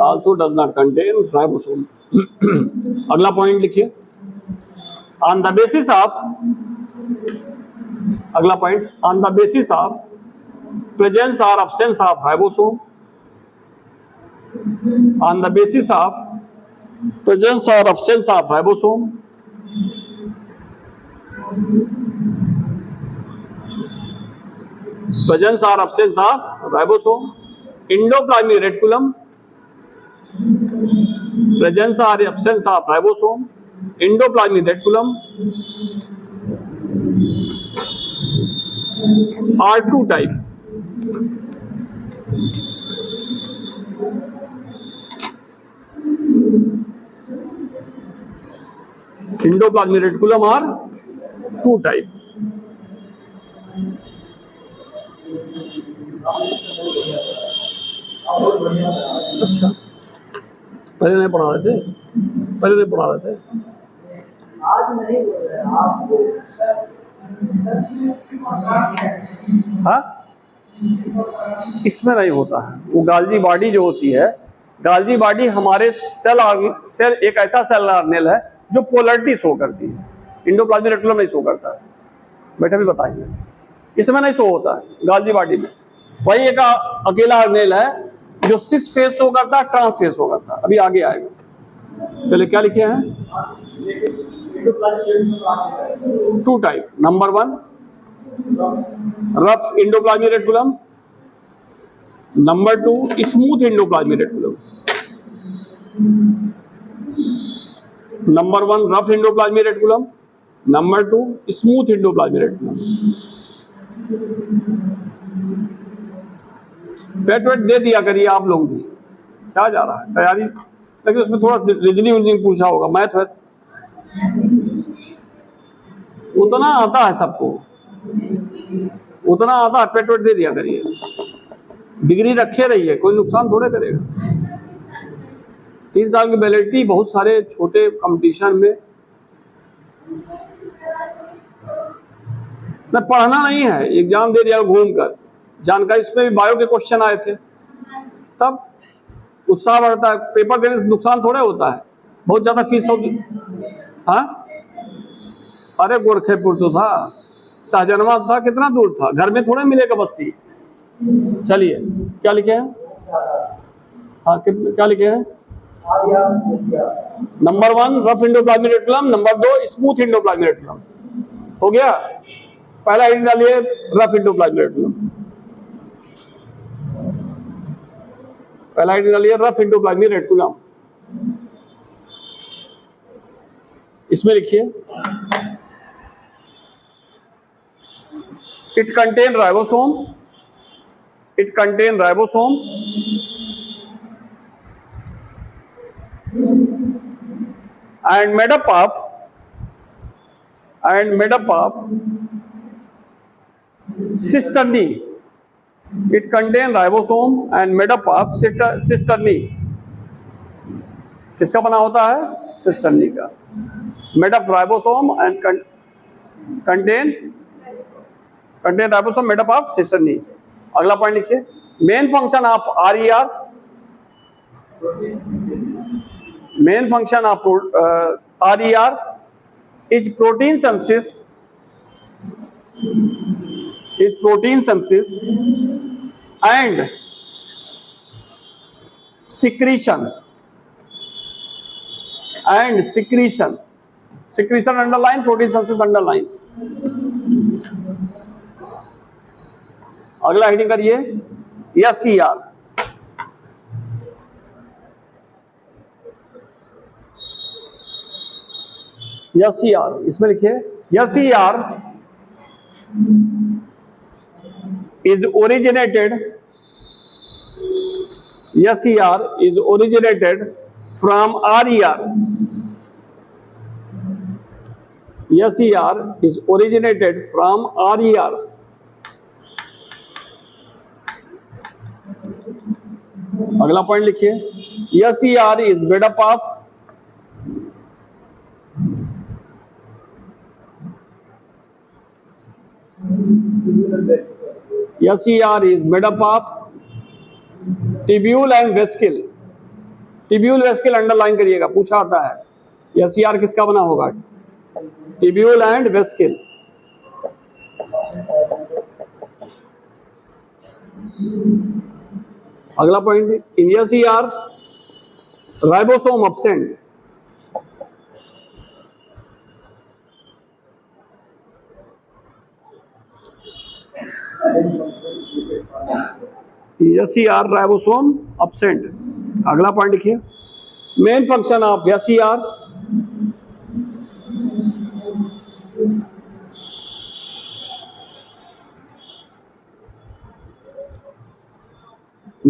Also does not contain ribosome. अगला पॉइंट लिखिए, ऑन द बेसिस ऑफ, अगला point, on the basis of presence और absence of ribosome, on the basis of presence और अब्सेंस ऑफ राइबोसोम, प्रेजेंस और absence of ribosome, endoplasmic reticulum, presence or absence of ribosome, endoplasmic reticulum, are two type. Endoplasmic reticulum are two type. अच्छा, पहले नहीं पढ़ा रहे थे, पहले नहीं पढ़ा रहे थे, आज नहीं बोल रहे आपको। हाँ, इसमें नहीं होता है। वो गाल्जी बॉडी जो होती है, गाल्जी बॉडी हमारे सेल एक ऐसा सेल ऑर्गेनेल है जो पोलरिटी शो करती है। इंडोप्लाज्मिक रेटिकुलम नहीं शो करता है, बेटा भी बताएंगे। इसमें नहीं शो होता है गाल्जी बॉडी में। वही एक अकेला ऑर्गेनेल है जो सिस फेस शो करता है, ट्रांस फेस शो करता है, अभी आगे आएगा। चलिए क्या लिखे हैं, two type. Number 1 rough endoplasmic reticulum, number 2 smooth endoplasmic reticulum. Number 1 rough endoplasmic reticulum, number 2 smooth endoplasmic reticulum. पेट वेट दे दिया करिए आप लोग भी, क्या जा रहा है तैयारी, लेकिन उसमें थोड़ा रीजनिंग पूछा होगा, मैथ वैथ उतना आता है सबको, उतना आता है। पेट वेट दे दिया करिए, डिग्री रखे रहिए, कोई नुकसान थोड़े करेगा। 3 साल की वैलिडिटी, बहुत सारे छोटे कंपटीशन में न पढ़ना नहीं है, एग्जाम दे दिया घूम कर। जानकारी, इसमें भी बायो के क्वेश्चन आए थे, तब उत्साह बढ़ता है। पेपर देने से नुकसान थोड़े होता है, बहुत ज्यादा फीस होगी। हाँ, अरे गोरखेपुर तो था, शाहजहानाबाद था, कितना दूर था, घर में थोड़े मिलेगा बस्ती। चलिए क्या लिखे हैं, हाँ क्या लिखे हैं, number 1 rough endoplasmic reticulum, number 2 smooth endoplasmic reticulum. हो गया, पहला हेडिंग डालिए रफ इंडोप्लाज्मिक रेटिकुलम, पहला हेडिंग डालिए रफ इंडोप्लाज्मिक रेटिकुलम। इसमें लिखिए it contain ribosome, it contain ribosome and made up of cisternae. It contain ribosome and made up of cisternae. किसका बना होता है, cisternae का। made of ribosome and contain ribosome made up of cisternae। अगला पॉइंट लिखिए, main function of RER, main function of RER is protein synthesis, is protein synthesis and secretion underline, protein synthesis underline. अगला हेडिंग करिए SCR. SCR इसमें लिखिए SCR is originated from RER. SCR is originated from RER. अगला पॉइंट लिखिए SCR is made up of tubule and vesicle. Tubule vesicle underline करिएगा, पूछा आता है SCR किसका बना होगा? Tubule and vesicle. अगला point in SCR ribosome absent. SCR ribosome absent. अगला पॉइंट लिखिए main function of SCR.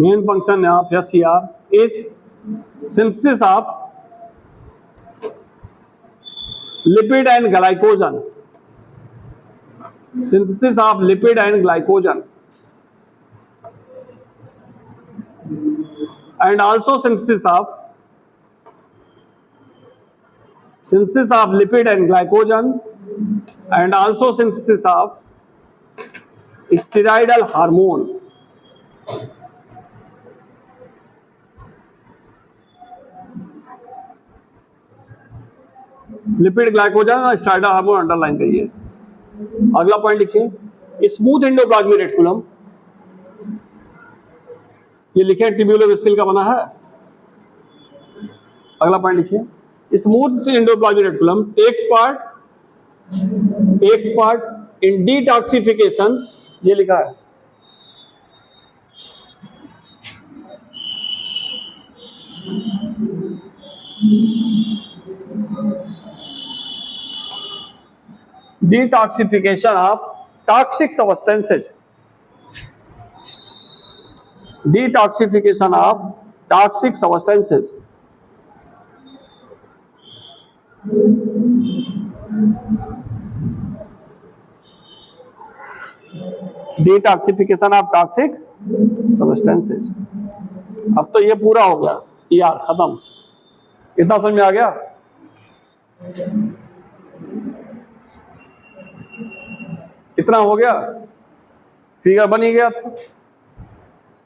Main function of SCR is synthesis of lipid and glycogen. Synthesis of lipid and glycogen, and also synthesis of lipid and glycogen, and also synthesis of steroidal hormone. Lipid glycogen और स्टेरॉइड हार्मोन अंडरलाइन करिए. अगला पॉइंट लिखिए स्मूथ एंडोप्लाज्मिक रेटिकुलम. ये लिखे ट्यूब्यूलर वेस्किल का बना है. अगला पॉइंट लिखिए smooth endoplasmic reticulum takes part in detoxification. ये लिखा है detoxification of toxic substances. Detoxification of toxic substances. Detoxification of toxic substances. अब तो ये पूरा हो गया यार, खत्म. इतना समझ में आ गया? इतना हो गया, फिगर बन ही गया था.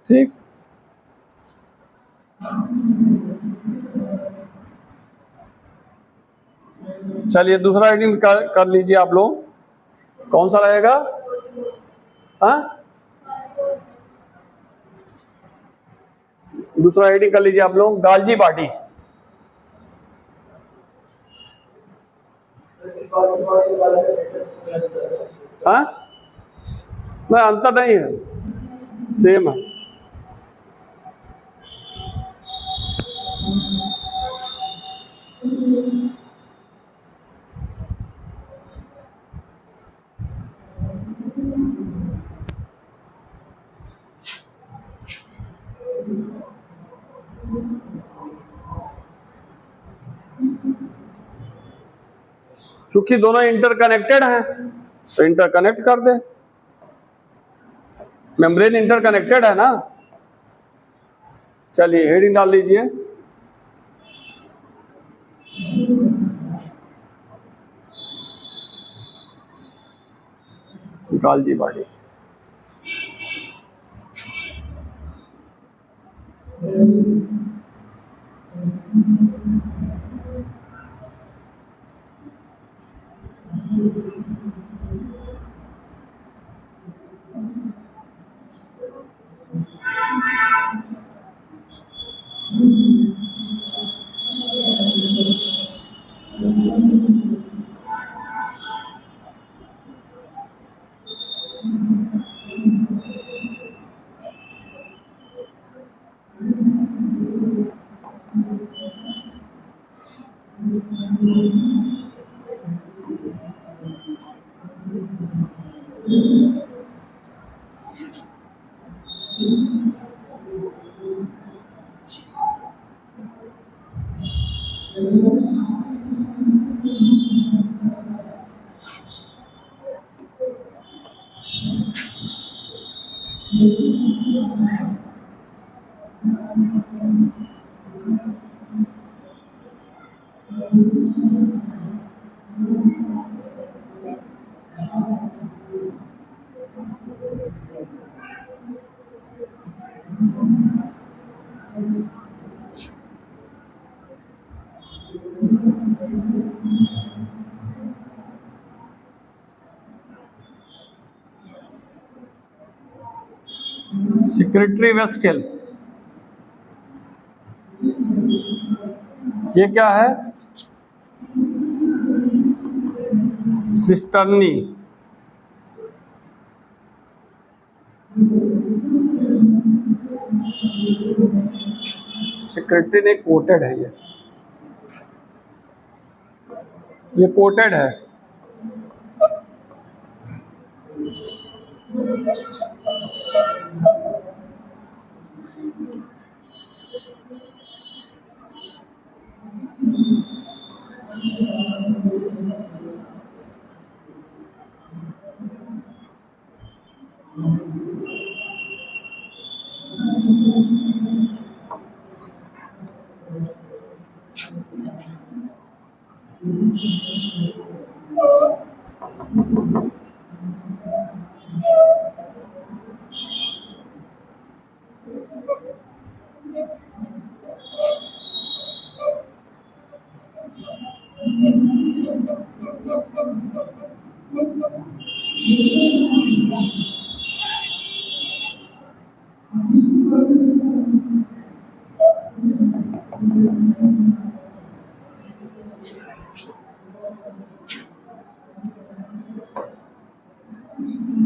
ठीक. चलिए दूसरा हेडिंग कर लीजिए आप लोग. कौन सा रहेगा? हाँ, दूसरा हेडिंग कर लीजिए आप लोग गाल्जी पार्टी. हाँ, नहीं अंतर नहीं है, सेम है. चूंकि दोनों इंटरकनेक्टेड हैं तो इंटरकनेक्ट कर दे. मेम्ब्रेन इंटरकनेक्टेड है ना. चलिए हेडिंग डाल दीजिए गाल्जी बॉडी. सिक्रेटरी वेस्केल, ये क्या है? सिस्टर्नी, सेक्रेटरी ने कोटेड है, ये कोटेड है।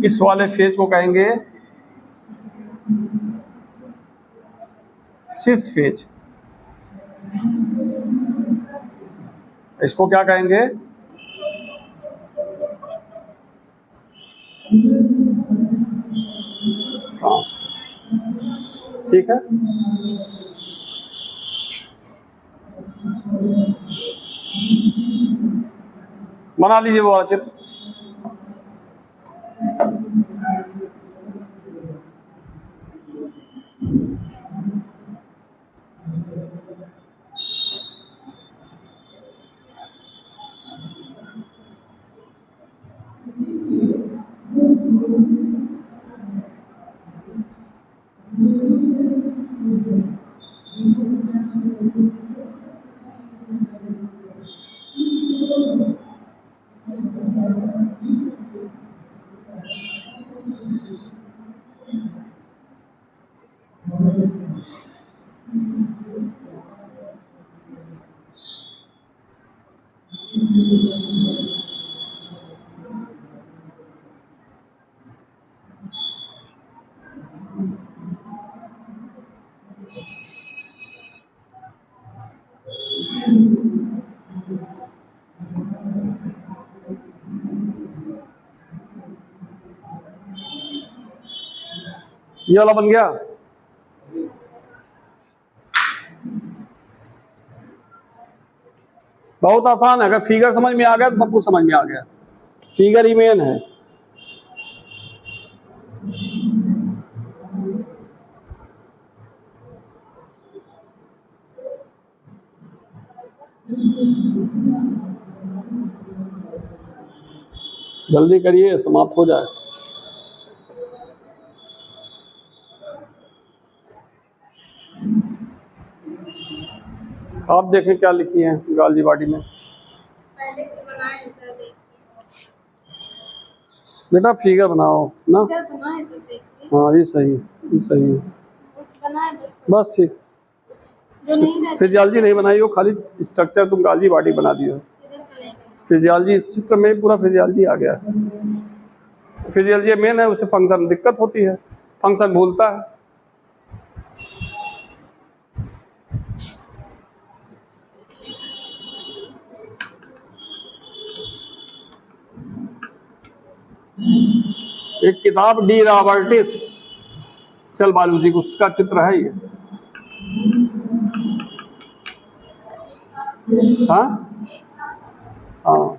इस वाले फेज को कहेंगे सिस फेज, इसको क्या कहेंगे? ट्रांस, ठीक है। बना लीजिए वो वाला चित्र। ये वाला बन गया। बहुत आसान है, अगर फिगर समझ में आ गया तो सब कुछ समझ में आ गया। फिगर ही मेन है। जल्दी करिए, समाप्त हो जाए। आप देखें क्या लिखी है गालजी बॉडी में। बेटा फिगर बनाओ ना। हाँ ये सही है, ये सही है, बस ठीक। फिजियोलॉजी नहीं बनाई हो, खाली स्ट्रक्चर तुम गालजी बॉडी बना दियो। फिजियोलॉजी इस चित्र में पूरा फिजियोलॉजी आ गया। फिजियोलॉजी मेन है, उसे फंक्शन दिक्कत होती है, फंक्शन भूलता है। एक किताब डी रॉबर्टिस सेल बायोलॉजी, उसका चित्र है ये। हाँ हाँ,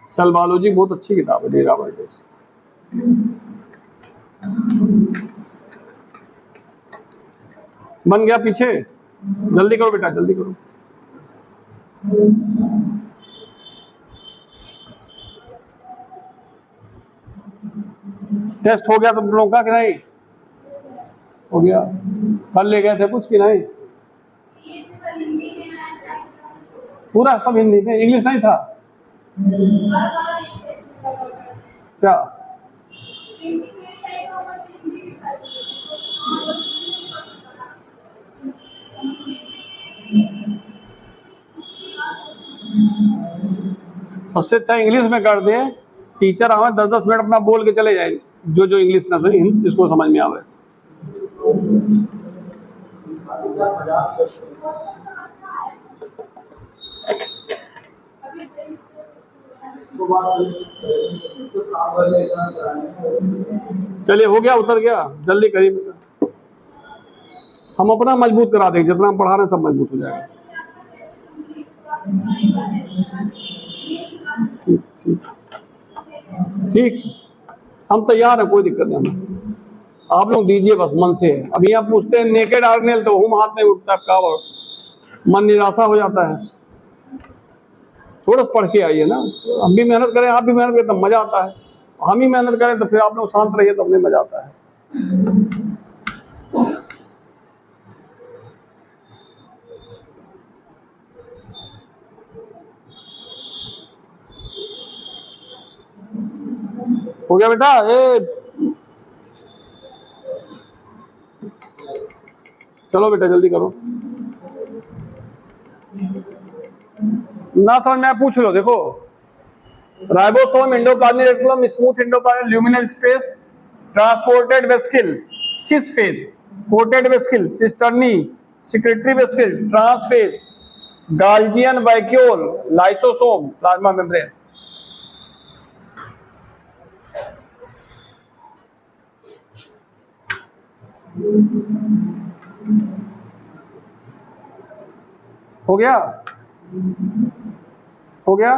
सेल बायोलॉजी बहुत अच्छी किताब है डी रॉबर्टिस। बन गया पीछे, जल्दी करो बेटा जल्दी करो। टेस्ट हो गया तुम लोगों का कि नहीं? हो गया। कल ले गए थे कुछ कि नहीं? पूरा सब हिंदी में, इंग्लिश नहीं था क्या? सबसे अच्छा इंग्लिश में कर दे, टीचर आवे 10-10 मिनट अपना बोल के चले जाए, जो जो इंग्लिश ना सही जिसको समझ में आवे। चलिए हो गया, उतर गया, जल्दी करिए। हम अपना मजबूत करा देंगे, जितना हम पढ़ा रहे हैं सब मजबूत हो जाएगा। ठीक ठीक ठीक, हम तैयार हैं, कोई दिक्कत नहीं हमें। आप लोग दीजिए बस मन से। अभी आप पूछते हैं नेकेड आर्गेनाइल तो हम हाथ नहीं उठता, का मन निराशा हो जाता है। थोड़ा सा पढ़ के आइए ना, हम भी मेहनत करें आप भी मेहनत करें तब मजा आता है, हम ही मेहनत करें तो फिर आप लोग शांत रहिए तब नहीं मजा आता है। हो गया बेटा? चलो बेटा जल्दी करो। ना समझ में पूछ लो। देखो, ribosome, endoplasmic reticulum, smooth endoplasmic luminal space, transported vesicle, cis face, coated vesicle, cisternae, secretory vesicle, trans face, Golgian vacuole, lysosome, plasma membrane. हो गया? हो गया?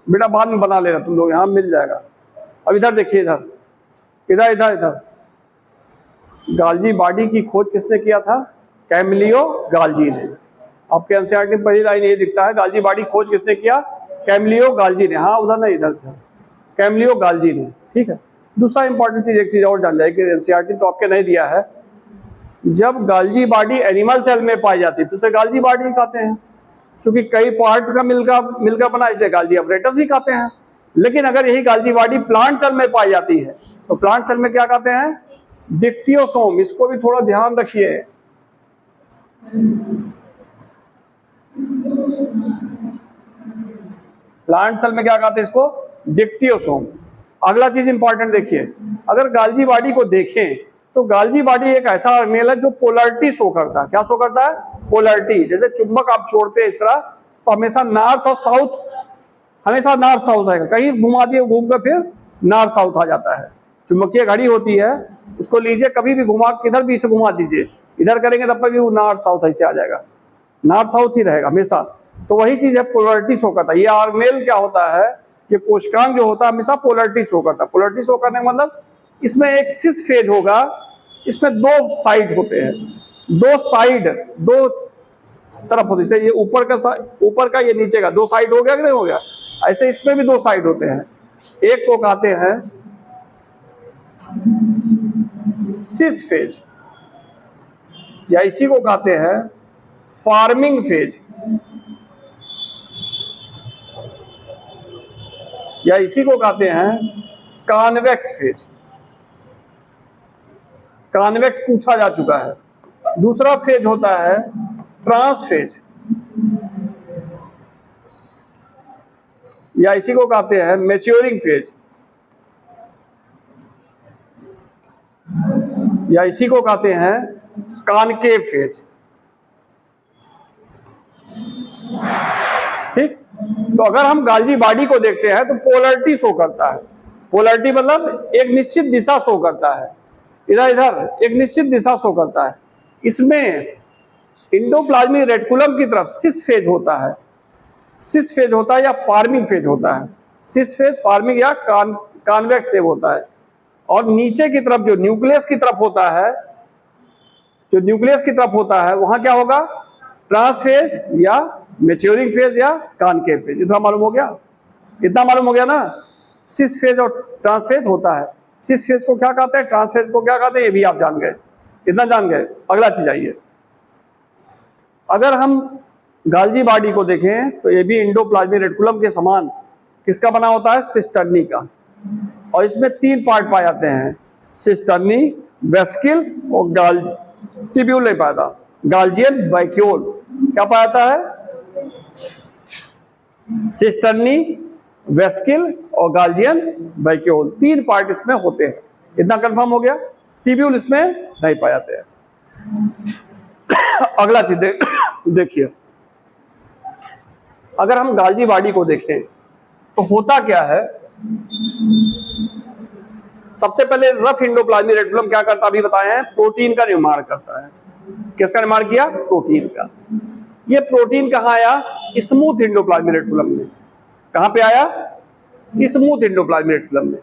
बेटा बाद में बना लेना तुम लोग, यहां मिल जाएगा। अब इधर देखिए, इधर इधर इधर इधर गाल्जी बॉडी की खोज किसने किया था? कैमिलियो गाल्जी ने। आपके एनसीईआरटी में पहली लाइन ये दिखता है, गाल्जी बॉडी खोज किसने किया? कैमिलियो गाल्जी ने। हाँ उधर नहीं, इधर कैमिलियो गाल्जी ने। ठीक है। दूसरा इंपॉर्टेंट चीज, एक चीज और जान जाए कि एनसीईआरटी तो आपके नहीं दिया है, जब गाल्जी बॉडी एनिमल सेल में पाई जाती है तो उसे गाल्जी बॉडी कहते हैं, क्योंकि कई पार्ट्स का मिलकर बना, इसलिए गाल्जी अपरेटस भी कहते हैं। लेकिन अगर यही गाल्जी बॉडी प्लांट सेल में पाई जाती है तो प्लांट सेल में क्या कहते हैं? डिक्टियोसोम। इसको भी थोड़ा ध्यान रखिए। प्लांट सेल में क्या कहते हैं इसको? डिक्टियोसोम। अगला चीज इंपॉर्टेंट देखिए, अगर गाल्जी बॉडी को देखें तो गाल्जी बॉडी एक ऐसा ऑर्गेनेल है जो पोलरिटी शो करता है। क्या शो करता है? पोलरिटी। जैसे चुंबक आप छोड़ते हैं इस तरह तो हमेशा नॉर्थ और साउथ, हमेशा नॉर्थ साउथ आएगा, कहीं घुमा दिए घूमकर फिर नॉर्थ साउथ आ जाता है। चुंबकीय घड़ी होती है, उसको लीजिए कभी भी घुमा, किधर भी इसे घुमा दीजिए, इधर करेंगे तब भी वो नॉर्थ साउथ ऐसे आ जाएगा, नॉर्थ साउथ ही रहेगा हमेशा। तो वही चीज है, पोलरिटी शो करता है। ये ऑर्गेनेल क्या होता है, ये कोशिकांग जो होता है हमेशा पोलरिटी शो करता है। पोलरिटी शो करने का मतलब इसमें एक सिस फेज होगा, इसमें दो साइड होते हैं, दो साइड, दो तरफ होती है। ये ऊपर का ये नीचे का, दो साइड हो गया कि नहीं हो गया? ऐसे इसमें भी दो साइड होते हैं। एक को कहते हैं सिस फेज, या इसी को कहते हैं फार्मिंग फेज, या इसी को कहते हैं कॉन्वेक्स फेज। कॉन्वेक्स पूछा जा चुका है। दूसरा फेज होता है ट्रांस फेज, या इसी को कहते हैं मैच्योरिंग फेज, या इसी को कहते हैं कॉनकेव फेज। ठीक। तो अगर हम गाल्जी बॉडी को देखते हैं तो पोलरिटी शो करता है। पोलरिटी मतलब एक निश्चित दिशा शो करता है, इधर इधर एक निश्चित दिशा शो करता है। इसमें एंडोप्लाज्मिक रेटिकुलम की तरफ सिस फेज होता है। सिस फेज होता है या फार्मिंग फेज होता है। सिस फेज फार्मिंग या कॉन्वेक्स वेव होता है। और नीचे की तरफ जो न्यूक्लियस की तरफ होता है, जो न्यूक्लियस की तरफ होता है, वहां क्या होगा, ट्रांसफेज या मैच्योरिंग फेज या कॉनकेव फेज। इतना मालूम हो गया, इतना मालूम हो गया ना। सिस फेज और ट्रांसफेज होता है। सिस फेज को क्या कहते हैं, ट्रांसफेज को क्या कहते हैं, ये भी आप जान गए, इतना जान गए। अगला चीज आइए, अगर हम गाल्जी बॉडी को देखें तो ये भी एंडोप्लाज्मिक रेटिकुलम के समान किसका बना होता है, सिस्टर्नी का। और इसमें 3 पार्ट पाए जाते हैं, सिस्टर्नी, वेस्किल और गाल्जी, ट्यूब्यूल नहीं पाया था, गाल्जियन वैक्यूल। क्या पाया जाता है, सिस्टर्नी, वेस्किल और गाल्जियन वैक्यूल, 3 पार्ट इसमें होते हैं। इतना कंफर्म हो गया। ट्यूब्यूल इसमें नहीं पाए जाते हैं। अगला चीज देखिए, अगर हम गाल्जी बॉडी को देखें तो होता क्या है, सबसे पहले रफ एंडोप्लाज्मिक रेटिकुलम क्या करता, अभी बताए हैं, प्रोटीन का निर्माण करता है। किसका निर्माण किया, प्रोटीन का। ये प्रोटीन कहाँ आया, स्मूथ एंडोप्लाज्मिक रेटिकुलम में। कहां पे आया, स्मूथ एंडोप्लाज्मिक रेटिकुलम में।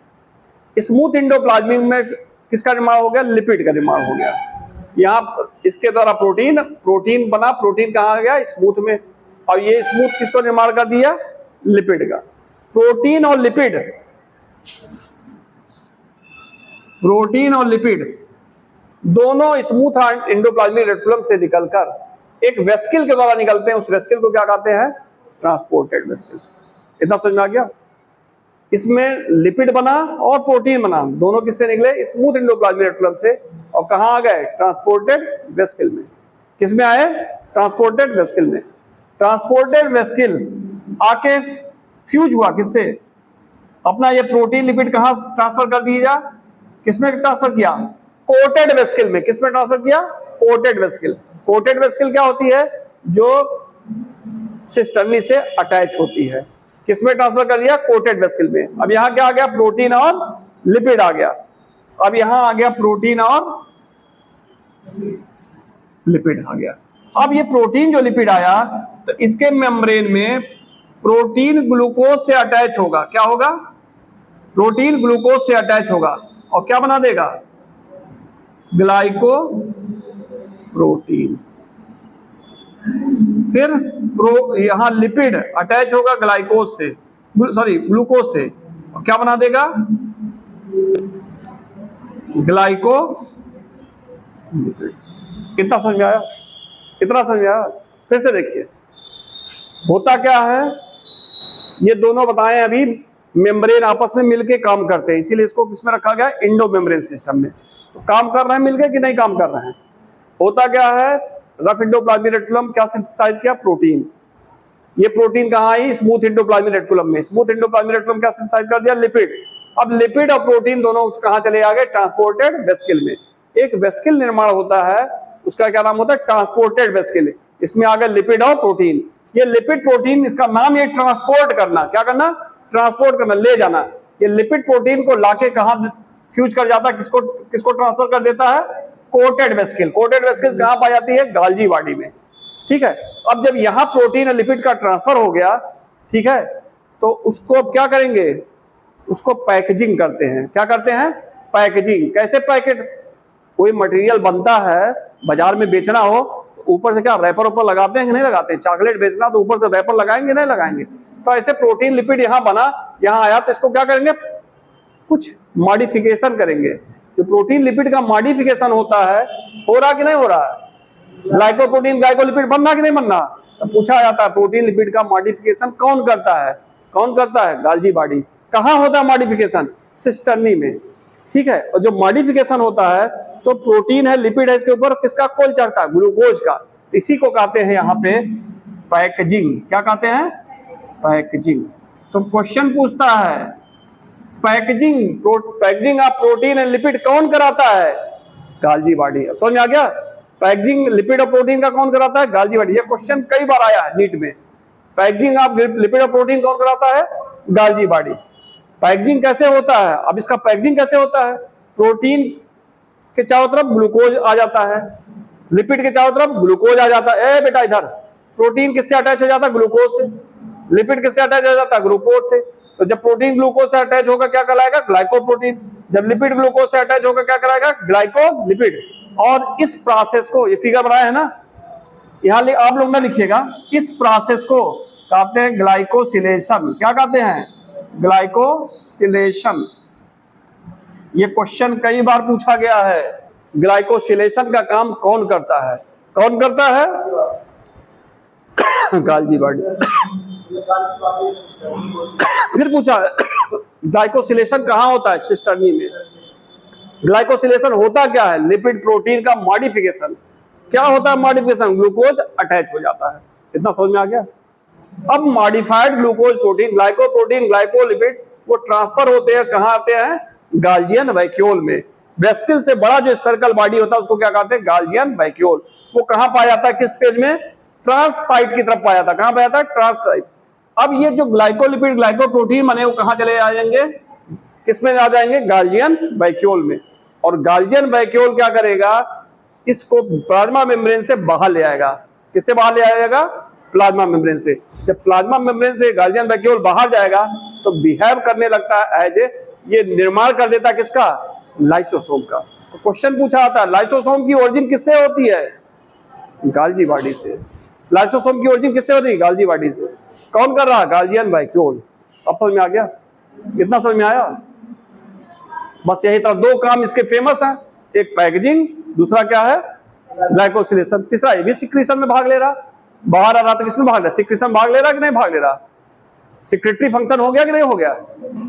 स्मूथ एंडोप्लाज्मिक में किसका निर्माण हो गया, लिपिड का निर्माण हो गया। यहाँ इसके द्वारा प्रोटीन बना, प्रोटीन कहाँ गया, स्मूथ में। और ये स्मूथ किसको निर्माण कर दिया, लिपिड का। प्रोटीन और लिपिड दोनों स्मूथ एंडोप्लाज्मिक रेटिकुलम से निकलकर एक वेस्किल के द्वारा निकलते हैं। उस वेस्किल को क्या कहते हैं, ट्रांसपोर्टेड वेस्किल। इतना समझ में आ गया। इसमें लिपिड बना और प्रोटीन बना, दोनों किससे निकले, स्मूथ एंडोप्लाज्मिक रेटिकुलम से। और कहां आ गए, ट्रांसपोर्टेड वेस्किल में। किसमें आए, ट्रांसपोर्टेड वेस्किल में। ट्रांसपोर्टेड वेस्किल आके फ्यूज हुआ किससे, अपना ये प्रोटीन लिपिड कहां ट्रांसफर कर दिया, किसमें ट्रांसफर किया, कोटेड वेस्किल में। किसमें ट्रांसफर किया, कोटेड वेस्किल। कोटेड वेस्किल क्या होती है, जो सिस्टर्नी से अटैच होती है। किसमें ट्रांसफर कर दिया, कोटेड वेस्किल में। अब यहां क्या आ गया, प्रोटीन और लिपिड आ गया। अब यहां आ गया प्रोटीन और लिपिड आ गया। अब ये प्रोटीन जो लिपिड आया, तो इसके मेम्ब्रेन में प्रोटीन ग्लूकोज से अटैच होगा। क्या होगा, प्रोटीन ग्लूकोज से अटैच होगा और क्या बना देगा, ग्लाइको प्रोटीन। फिर यहां लिपिड अटैच होगा ग्लाइकोज से, ग्लूकोज से, और क्या बना देगा, ग्लाइको लिपिड। कितना समझ में आया, कितना समझ में आया। फिर से देखिए, होता क्या है, ये दोनों बताएं अभी मेम्ब्रेन आपस में मिलके काम करते हैं, इसीलिए इसको किसमें रखा गया, एंडो मेम्ब्रेन सिस्टम में। तो काम कर रहे हैं मिलके कि नहीं काम कर रहे हैं। होता क्या है, रफ एंडोप्लाज्मिक रेटिकुलम क्या सिंथेसाइज किया, प्रोटीन। ये प्रोटीन कहाँ आई, स्मूथ एंडोप्लाज्मिक रेटिकुलम में। स्मूथ एंडोप्लाज्मिक रेटिकुलम क्या सिंथेसाइज कर दिया, लिपिड। अब लिपिड और प्रोटीन दोनों कहां चले आ गए, ट्रांसपोर्टेड वेस्किल में। एक वेस्किल निर्माण होता है, उसका क्या नाम होता है, ट्रांसपोर्टेड वेस्किल। इसमें आ गए लिपिड और प्रोटीन। ये लिपिड प्रोटीन, इसका नाम ये ट्रांसपोर्ट करना। क्या करना, ट्रांसपोर्ट करना, ले जाना। ये लिपिड प्रोटीन को लाके कहां फ्यूज कर जाता है, किसको ट्रांसफर कर देता है, कोटेड वेस्किल। कोटेड वेस्किल कहां पाई जाती है, गाल्जी बॉडी में। ठीक है। अब जब यहां प्रोटीन और लिपिड का ट्रांसफर हो गया, ठीक है, तो उसको अब क्या करेंगे, उसको पैकेजिंग करते हैं। क्या करते हैं, पैकेजिंग। कैसे पैकेट, कोई मटेरियल बनता है, बाजार में बेचना हो, ऊपर से क्या रैपर ऊपर लगाते हैं कि नहीं लगाते हैं। चॉकलेट बेचना तो ऊपर से रैपर लगाएंगे नहीं लगाएंगे। तो ऐसे प्रोटीन लिपिड यहां बना, यहां आया, तो इसको क्या करेंगे, कुछ मॉडिफिकेशन करेंगे। जो प्रोटीन लिपिड का मॉडिफिकेशन होता है, हो रहा कि नहीं हो रहा है, ग्लाइकोप्रोटीन ग्लाइकोलिपिड बनना कि नहीं बनना। तो पूछा जाता है प्रोटीन लिपिड का मॉडिफिकेशन कौन करता है, कौन करता है, गाल्जी बॉडी। कहां होता है मॉडिफिकेशन, सिस्टर्नी में। ठीक है। और जो मॉडिफिकेशन होता है, तो प्रोटीन है, लिपिड है, इसके ऊपर किसका खोल चढ़ता है, ग्लूकोज का। इसी को कहते हैं यहां पे पैकेजिंग। क्या कहते हैं, पैकेजिंग। तो क्वेश्चन पूछता है, packaging of protein and lipid कौन कराता है, गाल्जी बॉडी। समझ में आ गया, पैकेजिंग लिपिड और प्रोटीन का कौन कराता है, गाल्जी बॉडी। ये क्वेश्चन कई बार आया है नीट में। पैकेजिंग ऑफ लिपिड और प्रोटीन कौन कराता है, गाल्जी बॉडी। पैकेजिंग कैसे होता है, अब इसका पैकेजिंग कैसे होता है, प्रोटीन के चारों तरफ ग्लूकोज आ जाता है, लिपिड के चारों तरफ ग्लूकोज आ जाता है। ए बेटा इधर, प्रोटीन किससे अटैच हो जाता है, ग्लूकोज से। लिपिड किससे अटैच हो जाता है? ग्लूकोज से। तो जब प्रोटीन ग्लूकोज से अटैच होगा क्या कहलाएगा? ग्लाइकोप्रोटीन। जब लिपिड ग्लूकोज से अटैच होगा क्या कहलाएगा? ग्लाइकोलिपिड। और इस प्रोसेस को, ये फिगर बनाया है ना, यहां आप लोग ना लिखिएगा, इस प्रोसेस को कहते हैं ग्लाइकोसिलेशन। क्या कहते हैं? ग्लाइकोसिलेशन। ये क्वेश्चन कई बार पूछा गया है, ग्लाइकोसिलेशन का काम कौन करता है? कौन करता है? गाल्जी बॉडी। फिर पूछा ग्लाइकोसिलेशन कहां होता है? सिस्टर्नी में। ग्लाइकोसिलेशन होता क्या है? लिपिड प्रोटीन का मॉडिफिकेशन। क्या होता है मॉडिफिकेशन? ग्लूकोज अटैच हो जाता है। इतना समझ में आ गया? अब modified glucose protein, glycoprotein, glycolipid, वो ट्रांसफर होते हैं, कहां आते हैं? गाल्जियन वैक्यूल में। ब्रेस्टिल से बड़ा जो स्फेरिकल बॉडी होता है उसको क्या कहते हैं? गाल्जियन वैक्यूल। वो कहां पाया जाता है? किस पेज में? ट्रांस साइट की तरफ पाया जाता है। कहां पाया जाता है? Trans site. अब ये जो ग्लाइकोलिपिड, ग्लाइकोप्रोटीन बने, वो कहां चले आ जाएंगे? किसमें आ जाएंगे? गाल्जियन वैक्यूल में। और गाल्जियन वैक्यूल क्या करेगा? इसको प्लाज्मा मेम्ब्रेन से बाहर ले आएगा। किससे बाहर ले आएगा? प्लाज्मा मेम्ब्रेन से। जब प्लाज्मा मेम्ब्रेन से गाल्जियन वैक्यूल बाहर जाएगा तो बिहेव करने लगता है एज ए, ये निर्माण कर देता है किसका? लाइसोसोम का। तो क्वेश्चन पूछा आता है लाइसोसोम की ओरिजिन किससे होती है? गाल्जी बॉडी से। लाइसोसोम की ओरिजिन किससे होती है? गाल्जी बॉडी से। कौन कर रहा है? गाल्जियन वैक्यूल। अब समझ में आ गया? इतना समझ में आया? बस यही तरह दो काम इसके फेमस हैं, एक पैकेजिंग, दूसरा क्या है? ग्लाइकोसिलेशन। तीसरा ये भी सिक्रीशन में भाग ले रहा, बाहर आ रहा, तो किसमें भाग ले रहा? सिक्रीशन भाग ले रहा कि नहीं भाग ले रहा? सिक्रेटरी फंक्शन हो गया कि नहीं हो गया?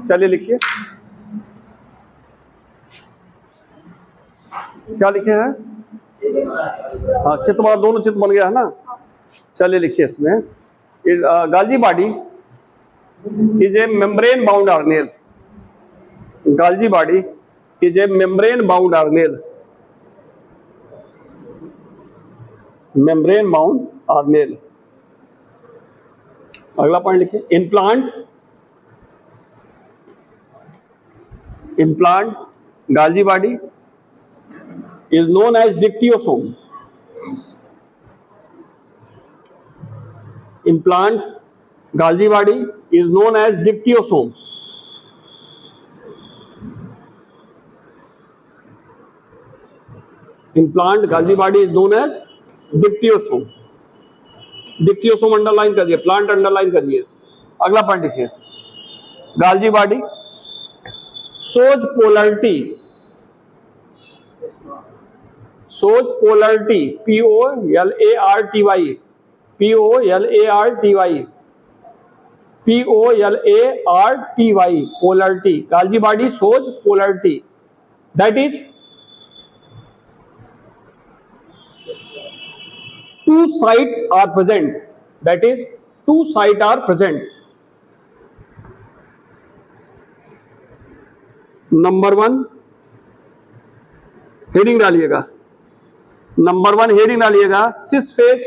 चलिए लिखिए, क्या लिखे हैं? हाँ, चित्त बना, दोनों चित्त बन गया है ना। चलिए लिखिए इसमें, गाल्जी body is a membrane bound organelle. गाल्जी body is a membrane bound organelle. Membrane bound organelle. अगला पॉइंट लिखिए, implant Golgi body is known as dictyosome. Implant Golgi body is known as dictyosome. Implant Golgi body is known as dictyosome. Dictyosome underline कर दिए, प्लांट अंडरलाइन करिए। अगला पॉइंट लिखिए, गाल्जी body shows polarity, P-O-L-A-R-T-Y, polarity. Golgi body shows polarity. That is, two sites are present. That is, two sites are present. Number 1 heading डालिएगा, नंबर 1 हेडिंग डालिएगा, सिस फेज,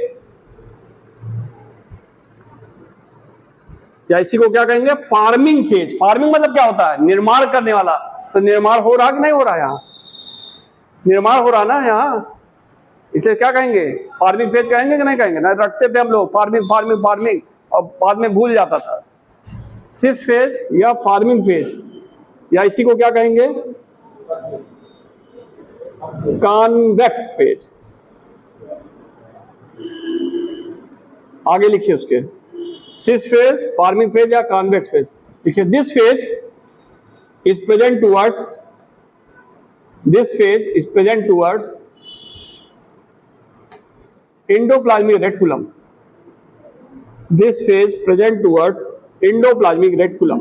या इसी को क्या कहेंगे? Farming phase. फार्मिंग मतलब क्या होता है? निर्माण करने वाला। तो निर्माण हो रहा कि नहीं हो रहा? यहाँ निर्माण हो रहा ना यहाँ, इसलिए क्या कहेंगे? फार्मिंग फेज कहेंगे कि नहीं कहेंगे? ना रखते थे हम लोग फार्मिंग फार्मिंग फार्मिंग, और बाद में भूल जाता था। सिस फेज या फार्मिंग फेज, या इसी को क्या कहेंगे? Convex phase. आगे लिखिए उसके, सिस फेज, फार्मिंग फेज या कॉन्वेक्स फेज। देखिए, this phase is present towards, this phase is present towards endoplasmic reticulum. This phase present towards endoplasmic reticulum.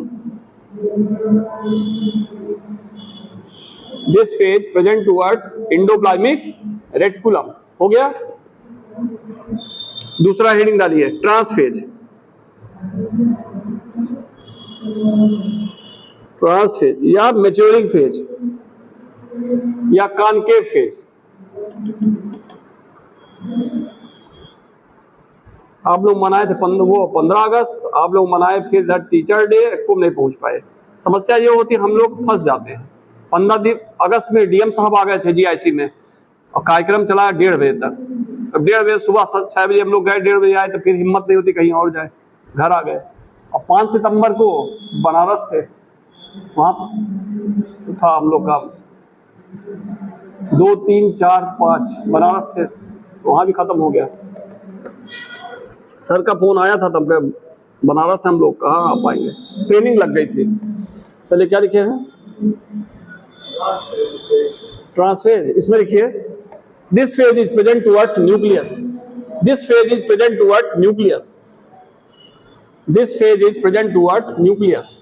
This phase present towards endoplasmic reticulum. हो गया? दूसरा हेडिंग डालिए, ट्रांसफेज। ट्रांसफेज या मैच्योरिंग फेज या कॉनकेव फेज। आप लोग मनाए थे 15 अगस्त, आप लोग मनाए, फिर टीचर डे को नहीं पहुंच पाए। समस्या ये होती है हम लोग फंस जाते हैं। 15 अगस्त में डीएम साहब आ गए थे जीआईसी में, और कार्यक्रम चला 1:30 बजे तक। अब 1:30 बजे सुबह 6 बजे हम लोग गए, 1:30 बजे आए, तो फिर हिम्मत नहीं होती कहीं और जाए, घर आ गए। अब 5 सितंबर को बनारस थे, वहाँ था हम लोग का 2, 3, 4, 5 बनारस थे, वहाँ भी खत्म हो गया। सर का फोन आया था तब के बनारस हम लोग कहाँ आ पाएंगे, ट्रेनिंग लग गई थी। चलिए क्या लिखे हैं, ट्रांसफेज, इसमें लिखिए this phase is present towards nucleus, this phase is present towards nucleus, this phase is present towards nucleus.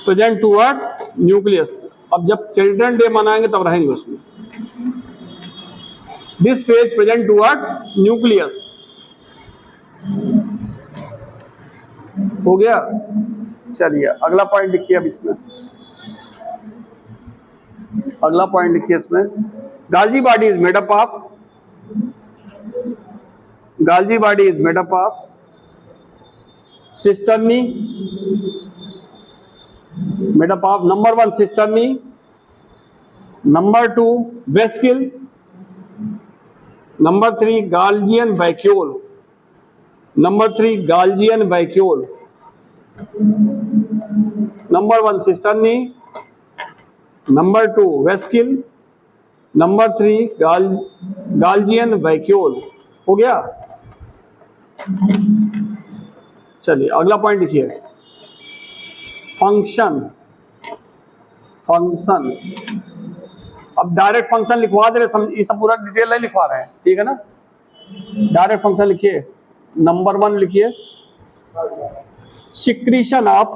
Present towards nucleus. अब जब चिल्ड्रन डे मनाएंगे तब रहेंगे उसमें। This phase present towards nucleus, हो गया। चलिए अगला पॉइंट लिखिए। अब इसमें अगला पॉइंट लिखिए इसमें, Golgi body is made up of, Golgi body is made up of cisternae, made up of number 1 cisternae, number 2 vesicle, number 3 Golgian vacuole, number 3 Golgian vacuole, number 1 cisternae, number 2 vesicle, number 3 Golgian vacuole। हो गया। चलिए अगला पॉइंट लिखिए, फंक्शन। फंक्शन, अब डायरेक्ट फंक्शन लिखवा दे रहे, ये सब पूरा डिटेल नहीं लिखवा रहे हैं, ठीक है ना। डायरेक्ट फंक्शन लिखिए, नंबर 1 लिखिए, secretion of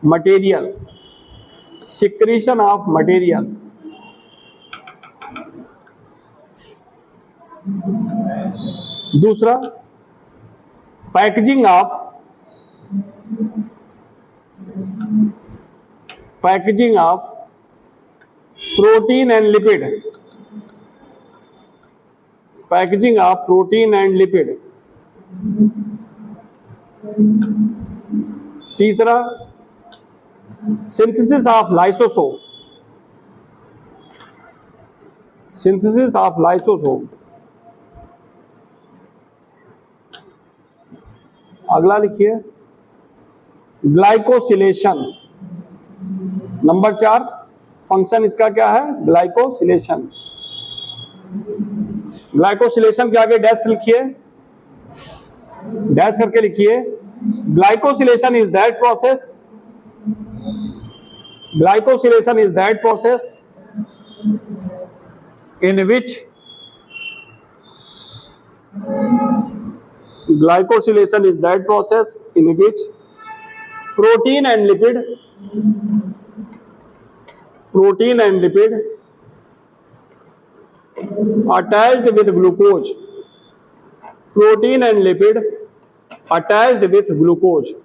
material, secretion of material. दूसरा, packaging of, packaging of protein and lipid, packaging of protein and lipid. तीसरा, synthesis of lysosome, synthesis of lysosome. अगला लिखिए, ग्लाइकोसिलेशन। नंबर 4 फंक्शन इसका क्या है, ग्लाइकोसिलेशन। ग्लाइकोसिलेशन के आगे डैश लिखिए, डैश करके लिखिए, glycosylation is that process, glycosylation is that process in which, glycosylation is that process in which protein and lipid, protein and lipid attached with glucose, protein and lipid attached with glucose।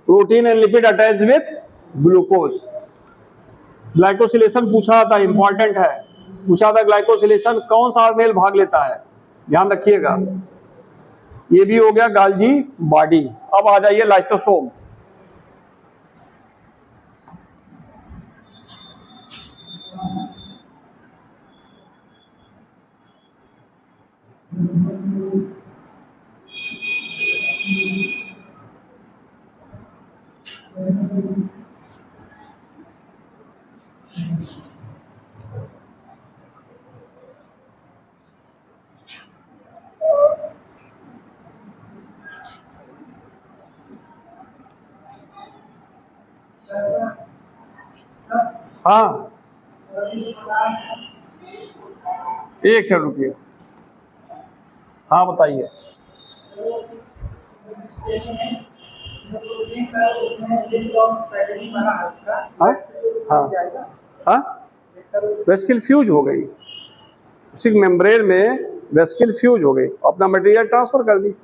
Protein and lipid attached with glucose. Glycosylation पूछा था, इंपॉर्टेंट है, पूछा था ग्लाइकोसिलेशन कौन सा ऑर्गेनेल भाग लेता है, ध्यान रखिएगा। ये भी हो गया गाल्जी बॉडी। अब आ जाइए लाइसोसोम। हाँ, एक सेकंड रुकिए। हाँ बताइए। हाँ, वेस्किल फ्यूज हो गई, उसी मेम्ब्रेन में वेस्किल फ्यूज हो गई, अपना मटेरियल ट्रांसफर कर दी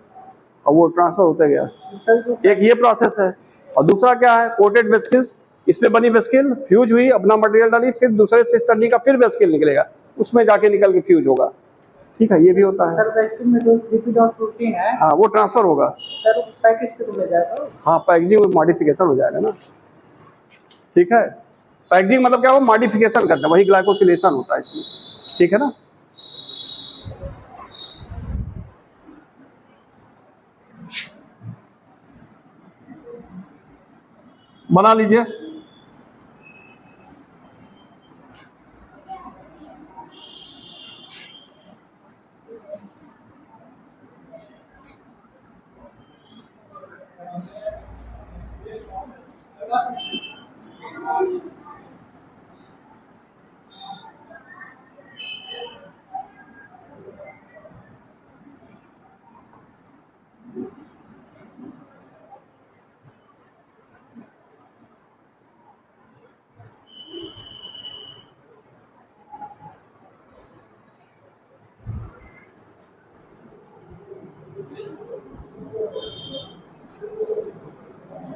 और वो ट्रांसफर होता गया। एक ये प्रोसेस है, और दूसरा क्या है, कोटेड वेस्किल्स, इसमें बनी वेस्किल फ्यूज हुई, अपना मटेरियल डाली, फिर दूसरे सिस्टर्नी का फिर वेस्किल निकलेगा, उसमें जाके निकल के फ्यूज होगा। ठीक है, ये भी होता है। सर वैक्सीन में जो लिपिड और प्रोटीन है, हाँ, वो ट्रांसफर होगा सर पैकेज के रूप में जाएगा। हाँ, पैकेजिंग में मॉडिफिकेशन हो जाएगा ना, ठीक है। पैकेजिंग मतलब क्या, वो मॉडिफिकेशन करता है, वही ग्लाइकोसिलेशन होता है इसमें, ठीक है ना। बना लीजिए।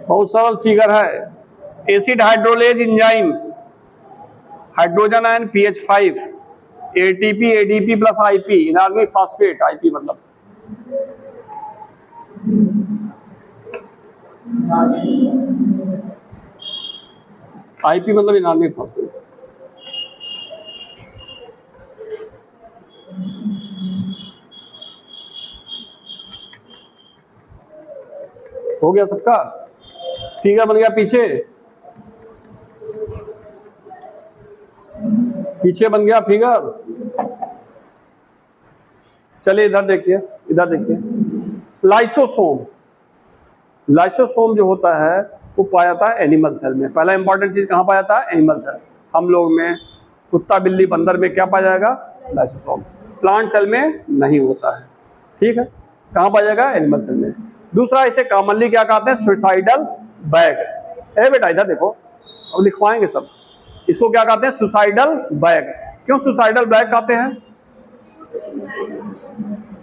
बहुत सरल फिगर है। Acid hydrolase enzyme, hydrogen ion PH5, ATP ADP plus IP, inorganic phosphate, IP मतलब इनऑर्गेनिक फास्फेट। हो गया सबका, फिगर बन गया। पीछे बन गया फिगर। चलिए इधर देखिए, लाइसोसोम। लाइसोसोम जो होता है वो पाया जाता है एनिमल सेल में। पहला इंपॉर्टेंट चीज कहाँ पाया जाता है? Animal cell. हम लोग में, कुत्ता बिल्ली बंदर में क्या पाया जाएगा? लाइसोसोम। प्लांट सेल में नहीं होता है, ठीक है। कहाँ पाया जाएगा? एनिमल सेल में। दूसरा, इसे कॉमनली क्या कहते हैं? Suicidal bag. ए बेटा इधर देखो, अब लिखवाएंगे सब। इसको क्या कहते हैं? Suicidal bag. क्यों सुसाइडल बैग कहते हैं?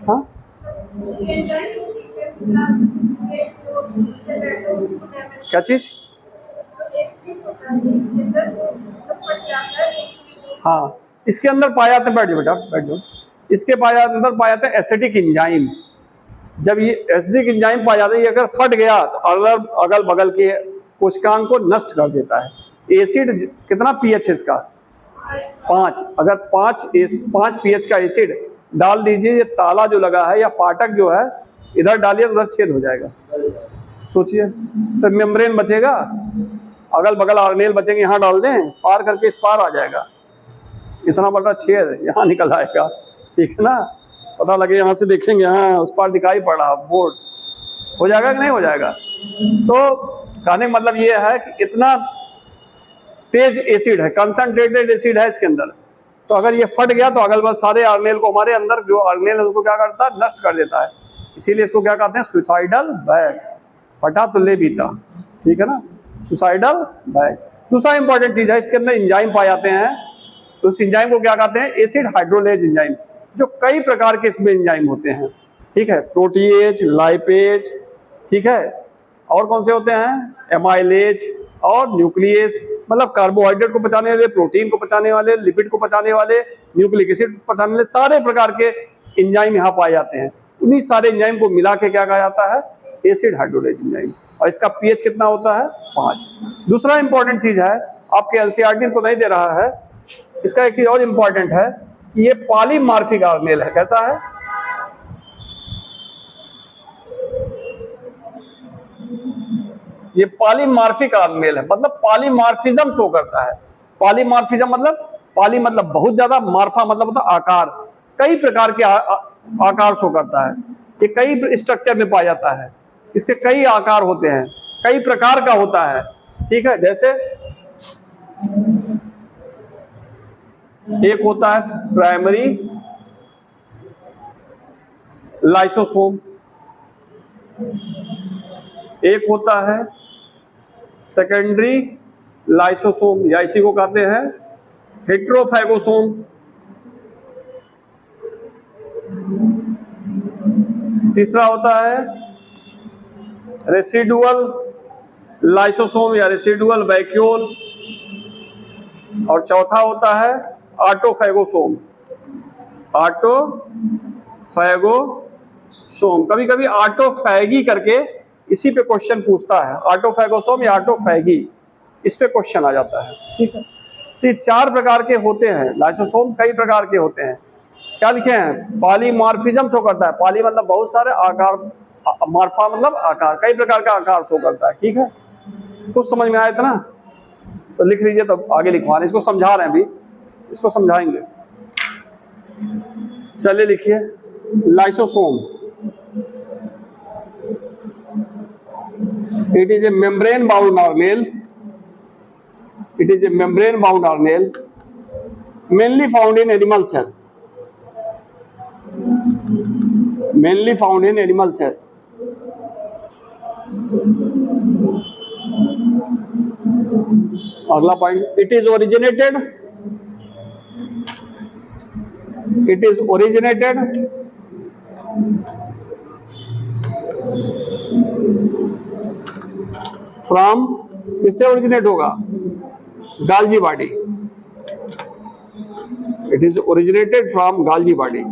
हाँ, क्या चीज? हाँ, इसके अंदर पाया जाता है, बैठ जाओ बेटा, बैठ जाओ। इसके अंदर पाया जाता है एसिडिक एंजाइम। जब ये एसिडिक एंजाइम पाया जाता है, ये अगर फट गया तो अगल बगल के कोशिकाओं को नष्ट कर देता है। एसिड कितना पीएच है इसका? 5। अगर 5 पीएच का एसिड डाल दीजिए, ये ताला जो लगा है या फाटक जो है, इधर डालिए उधर छेद हो जाएगा। सोचिए, तो मेम्ब्रेन बचेगा, अगल बगल ऑर्गेनेल बचेंगे, यहाँ डाल दें, पार करके इस पार आ जाएगा, इतना बड़ा छेद यहाँ निकल आएगा, ठीक है ना। पता लगे यहाँ से देखेंगे, हाँ उस पार दिखाई पड़ रहा बोर्ड, हो जाएगा कि नहीं हो जाएगा। तो कहने का मतलब ये है कि इतना तेज एसिड है, कंसंट्रेटेड एसिड है इसके अंदर। तो अगर ये फट गया तो अगल बगल सारे ऑर्गेनेल को, हमारे अंदर जो ऑर्गेनेल है उसको क्या करता है? नष्ट कर देता है। इसीलिए इसको क्या कहते हैं? Suicidal bag. फटा तो ले बीता, ठीक है ना, सुसाइडल बैग। दूसरा इंपॉर्टेंट चीज है, इसके अंदर एंजाइम पाए जाते हैं। तो उस एंजाइम को क्या कहते हैं? Acid hydrolase enzyme. जो कई प्रकार के इसमें एंजाइम होते हैं, ठीक है। प्रोटीएज, लाइपेज, ठीक है। और कौन से होते हैं? एमाइलेज और न्यूक्लियस, मतलब कार्बोहाइड्रेट को पचाने वाले, प्रोटीन को पचाने वाले, लिपिड को पचाने वाले, न्यूक्लिक एसिड को पचाने वाले, सारे प्रकार के एंजाइम यहाँ पाए जाते हैं। उन्हीं सारे एंजाइम को मिला के क्या कहा जाता है? Acid hydrolase enzyme. और इसका पीएच कितना होता है? 5। दूसरा इंपॉर्टेंट चीज है, आपके एनसीईआरटी तो नहीं दे रहा है, इसका एक चीज और इंपॉर्टेंट है कि ये पॉलीमॉर्फिक ऑर्गेनेल है। कैसा है? ये पॉलीमॉर्फिक ऑर्गेनेल है, मतलब पॉलीमॉर्फिज्म शो करता है। पॉलीमॉर्फिज्म मतलब, पॉली मतलब बहुत ज्यादा, मार्फा मतलब होता है आकार, कई प्रकार के आकार शो करता है। ये कई स्ट्रक्चर में पाया जाता है, इसके कई आकार होते हैं, कई प्रकार का होता है, ठीक है। जैसे एक होता है प्राइमरी लाइसोसोम, एक होता है सेकेंडरी लाइसोसोम, या इसी को कहते हैं हेट्रोफैगोसोम। तीसरा होता है रेसिडुअल लाइसोसोम या रेसिडुअल वैक्यूल, और चौथा होता है ऑटोफैगोसोम। ऑटोफैगोसोम, कभी कभी ऑटोफैगी करके इसी पे क्वेश्चन पूछता है, ऑटोफैगोसोम या ऑटोफैगी, इस पे क्वेश्चन आ जाता है। ठीक है, तो ये 4 प्रकार के होते हैं लाइसोसोम, कई प्रकार के होते हैं। क्या लिखे हैं? पॉलीमॉर्फिज्म शो करता है, पॉली मतलब बहुत सारे, आकार, मॉर्फा मतलब आकार, कई प्रकार का आकार शो करता है। ठीक है, कुछ समझ में आया इतना? तो लिख लीजिए, तो आगे लिखवा रहे, इसको समझा रहे हैं, अभी इसको समझाएंगे। चलिए लिखिए, lysosome, it is a membrane bound organelle, it is a membrane bound organelle mainly found in animal cell, mainly found in animal cell. अगला point, it is originated from, किससे ओरिजिनेट होगा? Golgi body, it is originated from Golgi body.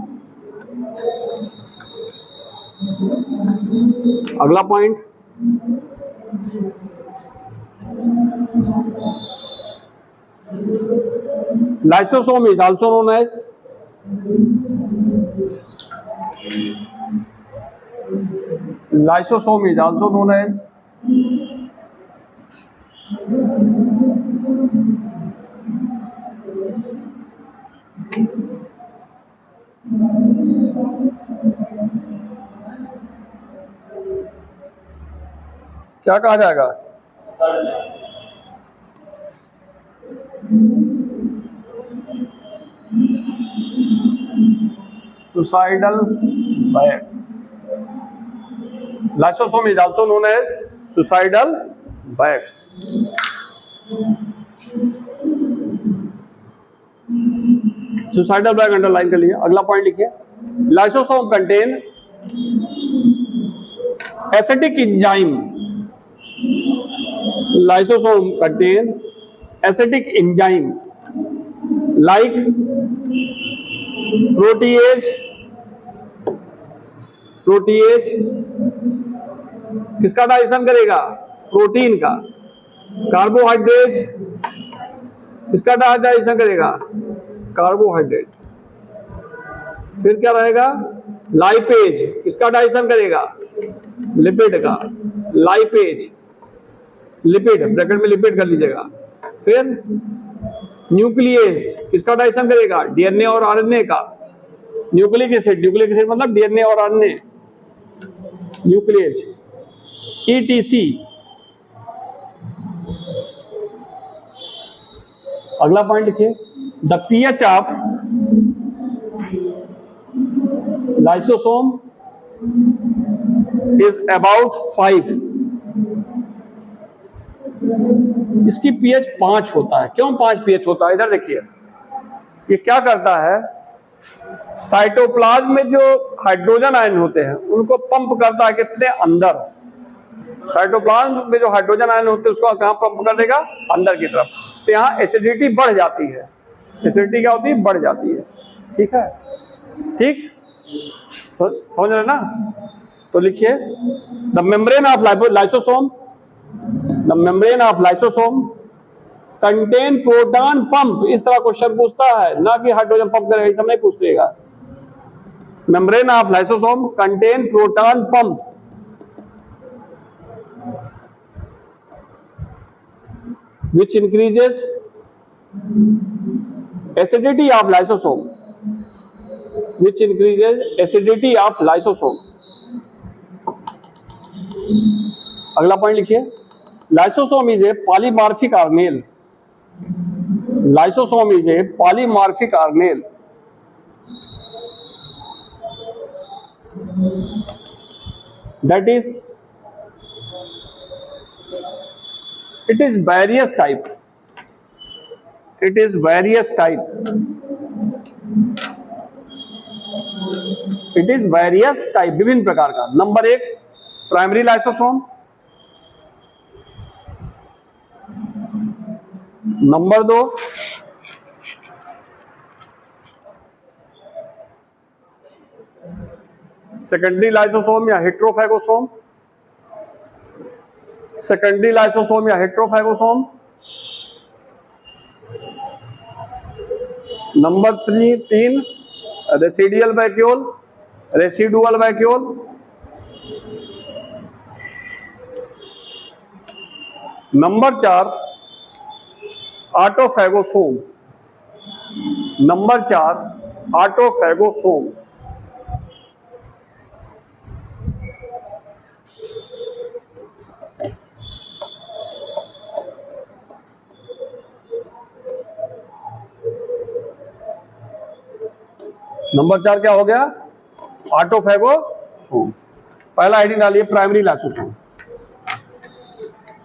अगला point, lysosome is also known as, lysosome is also known as क्या कहा जाएगा? Suicidal bag, lysosome is also known as suicidal bag. Suicidal bag underline कर लिए। अगला पॉइंट लिखिए, lysosome contain acidic enzyme, lysosome contain acidic enzyme like protease, protease किसका डाइजेशन करेगा? प्रोटीन का। कार्बोहाइड्रेट किसका डाइजेशन करेगा? कार्बोहाइड्रेट। फिर क्या रहेगा? लाइपेज किसका डाइजेशन करेगा? लिपिड का। लाइपेज, लिपिड, ब्रैकेट में लिपिड कर लीजिएगा। फिर न्यूक्लियस किसका डाइजेशन करेगा? डीएनए और आरएनए का। न्यूक्लिक एसिड, न्यूक्लिक एसिड मतलब डीएनए और आरएनए, न्यूक्लियस। ईटीसी। अगला पॉइंट लिखिए, the pH of lysosome is about 5। इसकी पीएच 5 होता है। क्यों 5 पीएच होता है? इधर देखिए, ये क्या करता है, साइटोप्लाज्म में जो हाइड्रोजन आयन होते हैं उनको पंप करता है कितने? अंदर। साइटोप्लाज्म में जो हाइड्रोजन आयन होते हैं उसको कहां पंप कर देगा? अंदर की तरफ। तो यहाँ एसिडिटी बढ़ जाती है। एसिडिटी क्या होती है? बढ़ जाती है। ठीक है, ठीक, समझ रहे ना? तो लिखिए, the membrane of lysosome, the membrane of lysosome contain proton pump. इस तरह क्वेश्चन पूछता है, ना कि हाइड्रोजन पंप करेगा, ये सब नहीं पूछेगा। Membrane of lysosome contain proton pump which increases acidity of lysosome, which increases acidity of lysosome. अगला पॉइंट लिखिए, lysosome is a polymorphic organelle, lysosome is a polymorphic organelle that is, it is various type, it is various type, it is various type, विभिन्न प्रकार का। Number 1 primary lysosome, number 2 secondary lysosome या हेट्रोफैगोसोम, सेकेंडरी लाइसोसोम या heterophagosome. Number 3 residual vacuole, residual vacuole. Number 4 autophagosome, number 4 autophagosome. Number 4 क्या हो गया? ऑटोफैगोसोम। पहला हेडिंग डालिए प्राइमरी लाइसोसोम,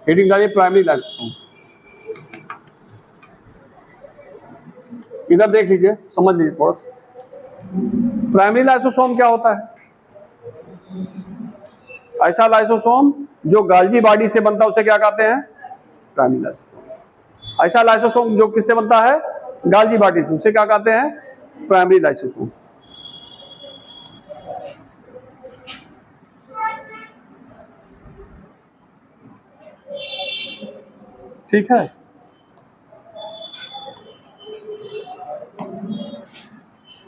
हेडिंग डालिए प्राइमरी लाइसोसोम। इधर देख लीजिए, समझ लीजिए थोड़ा सा। प्राइमरी लाइसोसोम क्या होता है? ऐसा लाइसोसोम जो गाल्जी बॉडी से बनता है उसे क्या कहते हैं? Primary lysosome. ऐसा लाइसोसोम जो किससे बनता है? गाल्जी बॉडी से, उसे क्या कहते हैं? Primary lysosome. ठीक है।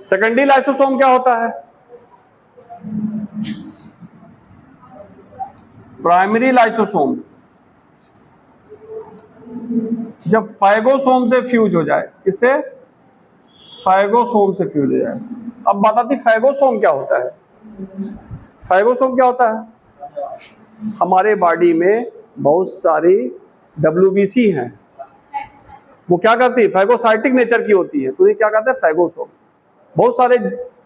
सेकेंडरी लाइसोसोम क्या होता है? प्राइमरी लाइसोसोम जब फाइगोसोम से फ्यूज हो जाए, किससे? फाइगोसोम से फ्यूज हो जाए। अब बताती फाइगोसोम क्या होता है? फाइगोसोम क्या होता है? हमारे बॉडी में बहुत सारी WBC हैं, वो क्या करती है? फाइगोसाइटिक नेचर की होती है, तो ये क्या कहते हैं? फाइगोसोम। बहुत सारे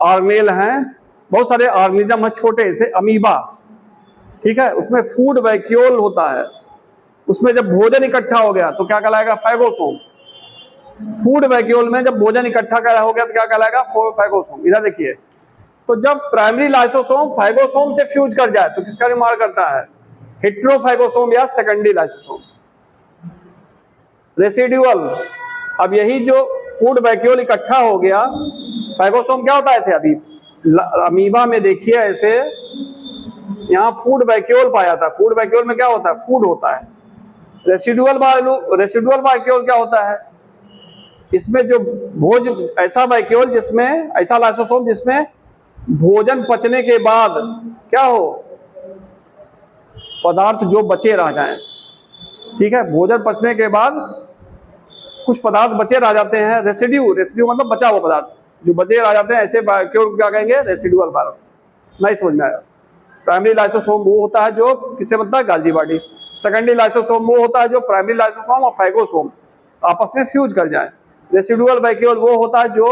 ऑर्गेनेल हैं, बहुत सारे ऑर्गेनिज्म हैं छोटे से, अमीबा, ठीक है, उसमें फूड वैक्यूल होता है, उसमें जब भोजन इकट्ठा हो गया तो क्या कहलाएगा? फाइगोसोम। फूड वैक्यूल में जब भोजन इकट्ठा हो गया तो क्या कहलाएगा? फाइगोसोम। इधर देखिए, तो जब प्राइमरी लाइसोसोम फाइगोसोम से फ्यूज कर जाए तो किसका निर्माण करता है? हेट्रोफाइगोसोम या सेकेंडरी लाइसोसोम। रेसिडुअल, अब यही जो फूड वैक्यूल इकट्ठा हो गया, फाइगोसोम क्या होता है थे? अभी अमीबा में देखिए ऐसे, यहाँ फूड वैक्यूल पाया था। फूड वैक्यूल में क्या होता है? फूड होता है। रेसिडुअल वैक्यूल क्या होता है? इसमें जो ऐसा वैक्यूल जिसमें, ऐसा लाइसोसोम जिसमें भोजन पचने के बाद क्या हो? पदार्थ जो बचे रह जाएं, ठीक है, भोजन पचने के बाद कुछ पदार्थ बचे रह जाते हैं, रेसिड्यू मतलब बचा हुआ पदार्थ, जो बचे रह जाते हैं, ऐसे वैक्यूल क्या कहेंगे? Residual vacuole. नहीं समझ में आया? प्राइमरी लाइसोसोम वो होता है जो किससे बनता है? गाल्जी बॉडी। सेकेंडरी लाइसोसोम वो होता है जो प्राइमरी लाइसोसोम और फाइगोसोम आपस में फ्यूज कर जाए। रेसिडुअल वैक्यूल वो होता है जो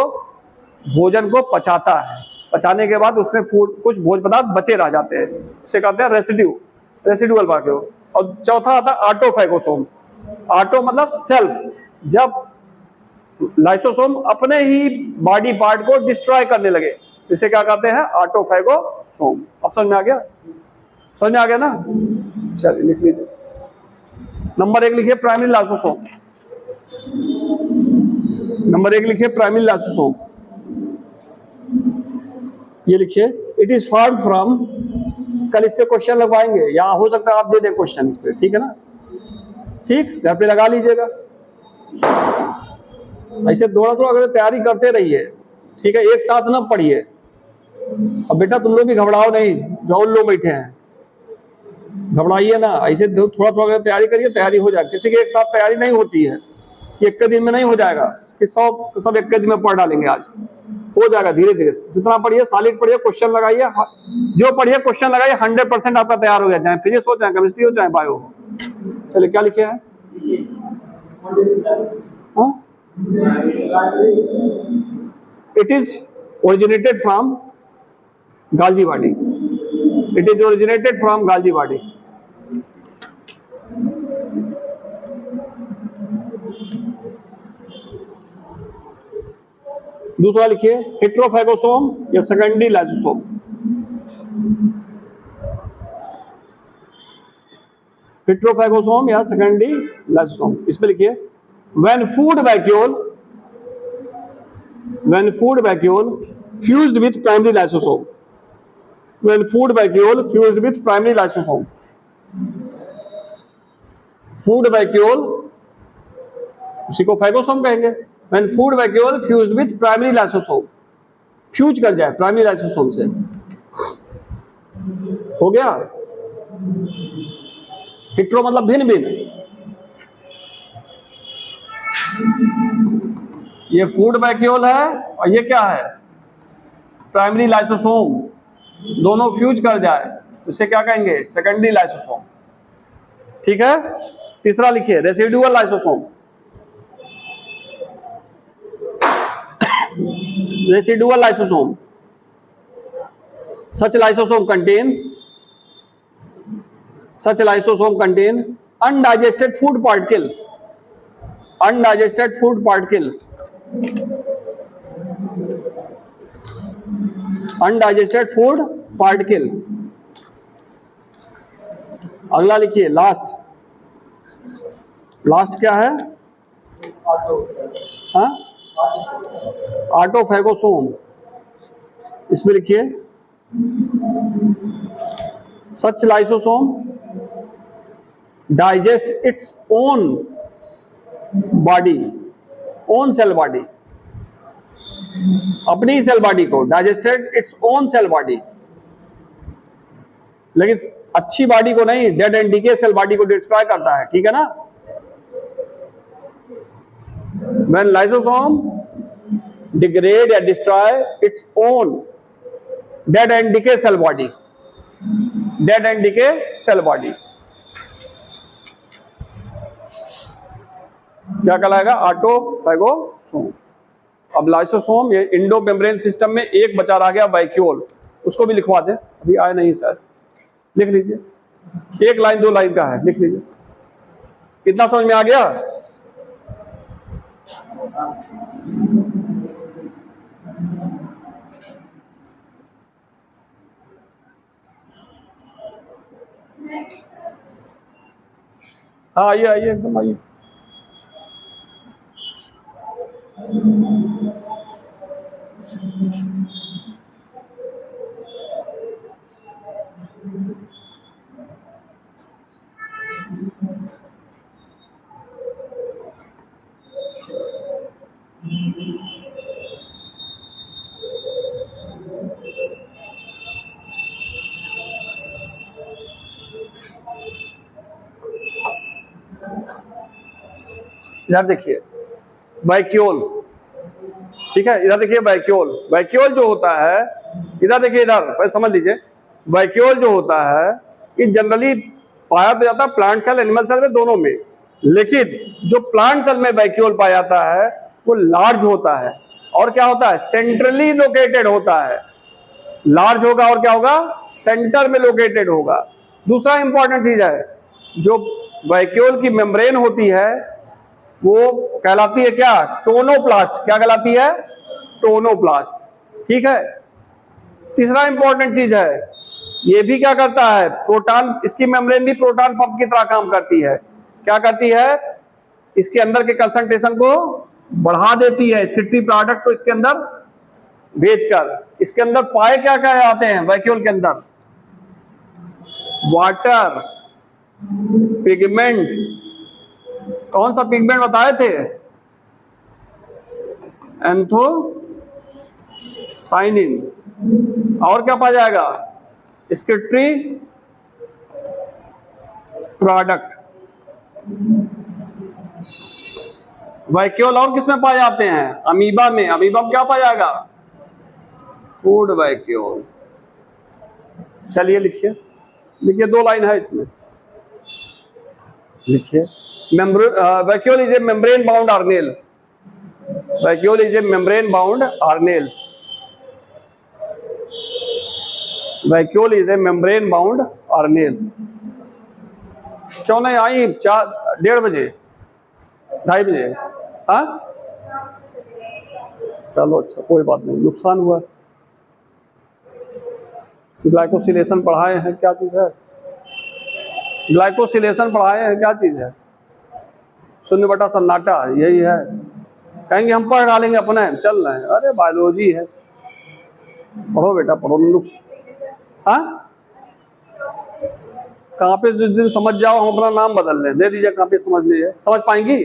भोजन को पचाता है, पचाने के बाद उसमें कुछ भोज्य पदार्थ बचे रह जाते हैं, उसे कहते हैं रेसिडुअल वैक्यूल। और चौथा आता है ऑटोफैगोसोम। ऑटो मतलब सेल्फ, जब लाइसोसोम अपने ही बॉडी पार्ट को डिस्ट्रॉय करने लगे, इसे क्या कहते हैं? ऑटोफैगोसोम। अब समझ में आ गया? समझ में आ गया ना? चलिए लिख लीजिए। नंबर 1 लिखिए प्राइमरी लाइसोसोम। नंबर 1 लिखिए प्राइमरी लाइसोसोम। ये लिखिए, इट इज फॉर्म्ड फ्रॉम, कल इस पे क्वेश्चन लगवाएंगे, या हो सकता है आप दे दें क्वेश्चन इस पे, ठीक है ना? ठीक, घर पे लगा लीजिएगा। ऐसे थोड़ा थोड़ा अगर तैयारी करते रहिए, ठीक है, एक साथ ना पढ़िए। अब बेटा तुम लोग भी घबराओ नहीं, जो उन लोग बैठे हैं, घबराइए ना, ऐसे थोड़ा थोड़ा तैयारी करिए, तैयारी हो जाए। किसी की एक साथ तैयारी नहीं होती है, एक के दिन में नहीं हो जाएगा कि सब एक के दिन में पढ़ डालेंगे। आज हो जाएगा धीरे धीरे, जितना पढ़िए सॉलिड पढ़िए, क्वेश्चन लगाइए, जो पढ़िए क्वेश्चन लगाइए, 100% आपका तैयार हो गया, चाहे फिजिक्स हो, चाहे केमिस्ट्री हो, चाहे बायो हो। चलिए क्या लिखे हैं? It is originated from Golgi body. It is originated from Golgi body. दूसरा लिखिए हेट्रोफैगोसोम या सेकेंडरी लाइसोसोम। हेट्रोफैगोसोम या सेकेंडरी लाइसोसोम, इसमें लिखिए when food vacuole fused with primary lysosome, when food vacuole fused with primary lysosome. Food vacuole उसी को फाइगोसोम कहेंगे. When food vacuole fused with primary lysosome, fuse कर जाए प्राइमरी लाइसोसोम से. हो गया. हिट्रो मतलब भिन्न भिन्न. ये फूड वैक्यूल है और ये क्या है, प्राइमरी लाइसोसोम. दोनों फ्यूज कर जाए तो इसे क्या कहेंगे, सेकेंडरी लाइसोसोम. ठीक है. तीसरा लिखिए residual lysosome. Residual lysosome, such lysosome contain undigested food particle. Undigested food particle. Undigested food particle. अगला लिखिए लास्ट. लास्ट क्या है, हाँ, ऑटोफैगोसोम. इसमें लिखिए such lysosome digest its own body, own cell body, अपनी सेल बॉडी को, digested its own cell body. लेकिन अच्छी बॉडी को नहीं, dead and decay cell body को डिस्ट्रॉय करता है. ठीक है ना. When lysosome degrade or destroy its own dead and decay cell body, dead and decay cell body, क्या कहलाएगा, ऑटोफैगोसोम. अब लाइसोसोम ये इंडो मेम्ब्रेन सिस्टम में एक बचा रह गया वैक्यूल, उसको भी लिखवा दे. अभी आया नहीं सर, लिख लीजिए. एक लाइन 2 लाइन का है, लिख लीजिए. इतना समझ में आ गया. हाँ आइए आइए एकदम आइए. इधर देखिए वैक्यूल. ठीक है, इधर देखिए वैक्यूल. वैक्यूल जो होता है, इधर देखिए, इधर पहले समझ लीजिए. वैक्यूल जो होता है ये जनरली पाया तो जाता है प्लांट सेल, एनिमल सेल में, दोनों में. लेकिन जो प्लांट सेल में वैक्यूल पाया जाता है वो लार्ज होता है और क्या होता है, सेंट्रली लोकेटेड होता है. लार्ज होगा और क्या होगा, सेंटर में लोकेटेड होगा. दूसरा इंपॉर्टेंट चीज है, जो वैक्यूल की मेम्ब्रेन होती है वो कहलाती है क्या, टोनोप्लास्ट. क्या कहलाती है, टोनोप्लास्ट. ठीक है. तीसरा इंपॉर्टेंट चीज है, ये भी क्या करता है, प्रोटॉन, इसकी मेम्ब्रेन भी प्रोटॉन पंप की तरह काम करती है. क्या करती है, इसके अंदर के कंसंट्रेशन को बढ़ा देती है, स्किट्री प्रोडक्ट को इसके अंदर भेजकर. इसके अंदर पाए क्या क्या आते हैं वैक्यूल के अंदर, वाटर, पिगमेंट. कौन सा पिगमेंट बताए थे, एंथोसाइनिन. और क्या पाया जाएगा, स्किट्री प्रोडक्ट. वैक्यूल और किसमें पाए जाते हैं, अमीबा में. अमीबा में क्या पाया जाएगा, फूड वैक्यूल. चलिए लिखिए, लिखिए 2 लाइन है इसमें. लिखिए vacuole is a membrane bound organelle. Vacuole is a membrane bound organelle. Vacuole is a membrane bound organelle. क्यों नहीं आई, 1:30 बजे, 2:30 बजे. हाँ चलो अच्छा, कोई बात नहीं, नुकसान हुआ. ग्लाइकोसिलेशन पढ़ाए हैं, क्या चीज है, ग्लाइकोसिलेशन पढ़ाए हैं, क्या चीज है, शून्य बटा सन्नाटा, यही है. कहेंगे हम पढ़ डालेंगे अपने, चल रहे हैं. अरे बायोलॉजी है, पढ़ो बेटा पढ़ो. हाँ, कहाँ पे जिस दिन समझ जाओ हम अपना नाम बदल लें, दे दीजिए कहाँ पे समझ लीजिए। समझ पाएंगी,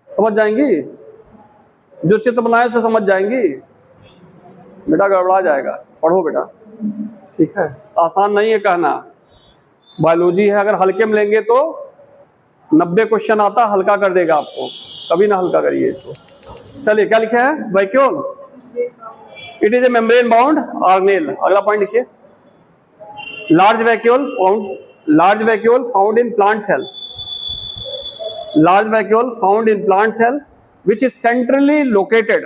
समझ जाएंगी, जो चित्र बनाए उसे समझ जाएंगी। बेटा गड़बड़ा जाएगा, पढ़ो बेटा, ठीक है। आसान नहीं है कहना, बायोलॉजी है, अगर हल्के में लेंगे तो 90 क्वेश्चन आता हल्का कर देगा आपको, कभी ना हल्का करिए इसको। चलिए क्या लिखा है, vacuole, it is a membrane bound organelle. अगला पॉइंट लिखिए, large vacuole found in plant cell, large vacuole found in plant cell which is centrally located,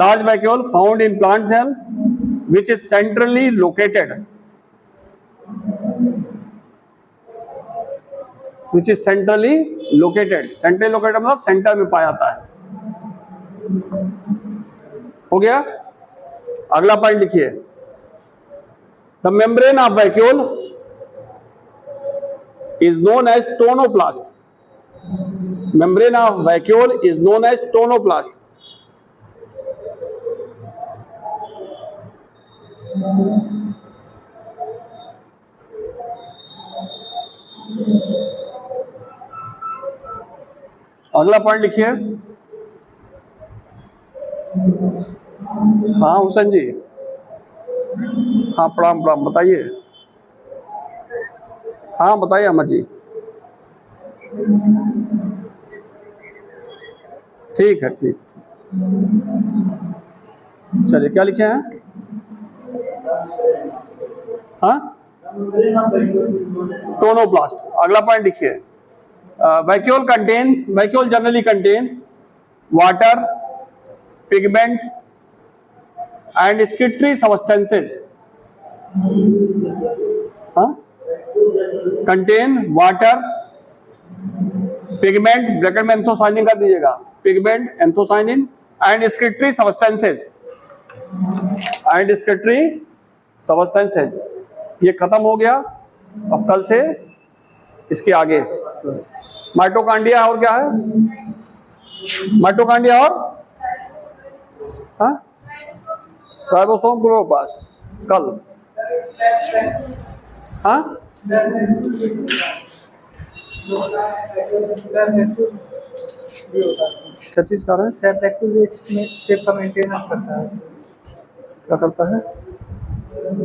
large vacuole found in plant cell which is centrally located, which is centrally located, centrally located मतलब सेंटर में पाया जाता है। हो गया। अगला पॉइंट लिखिए, the membrane of vacuole is known as tonoplast. Membrane of vacuole is known as tonoplast. अगला पॉइंट लिखिए। हाँ हुसैन जी, हाँ प्रणाम प्रणाम, बताइए। हाँ बताइए अहमद जी। ठीक है, ठीक, चलिए क्या लिखे हैं, हाँ टोनोप्लास्ट। अगला पॉइंट लिखिए, vacuole generally contain water, pigment and secretory substances, हाँ कंटेन वाटर, पिगमेंट, ब्रैकेट में एंथोसाइनिन कर दीजिएगा, pigment, anthocyanin and secretory substances, ये खत्म हो गया। अब कल से इसके आगे माइटोकांड्रिया, और क्या है माइटोकांड्रिया, और हाँ राइबोसोम, क्लोरोप्लास्ट, कल। हाँ क्या चीज कर रहे हैं, सेल वैक्यूल इसमें सेल का मेंटेनेंस करता है। क्या करता है,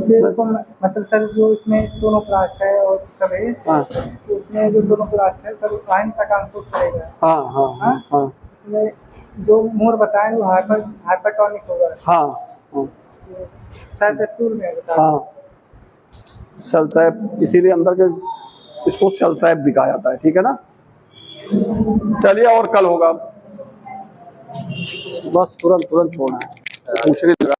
सेल को मतलब सर जो इसमें टोनोप्लास्ट है और सब है, हाँ उसमें जो टोनोप्लास्ट है सर आयन का ट्रांसपोर्ट करेगा। हाँ हाँ हाँ हाँ इसमें जो मोर बताएं वो हाइपरटोनिक होगा। हाँ हाँ सेल वैक्यूल में बता। हाँ, सेल सैप, इसीलिए अंदर के इसको सेल सैप भी कहा जाता है, ठीक है ना। चलिए और कल होगा, बस तुरंत तुरंत छोड़ना है, पूछने लगा।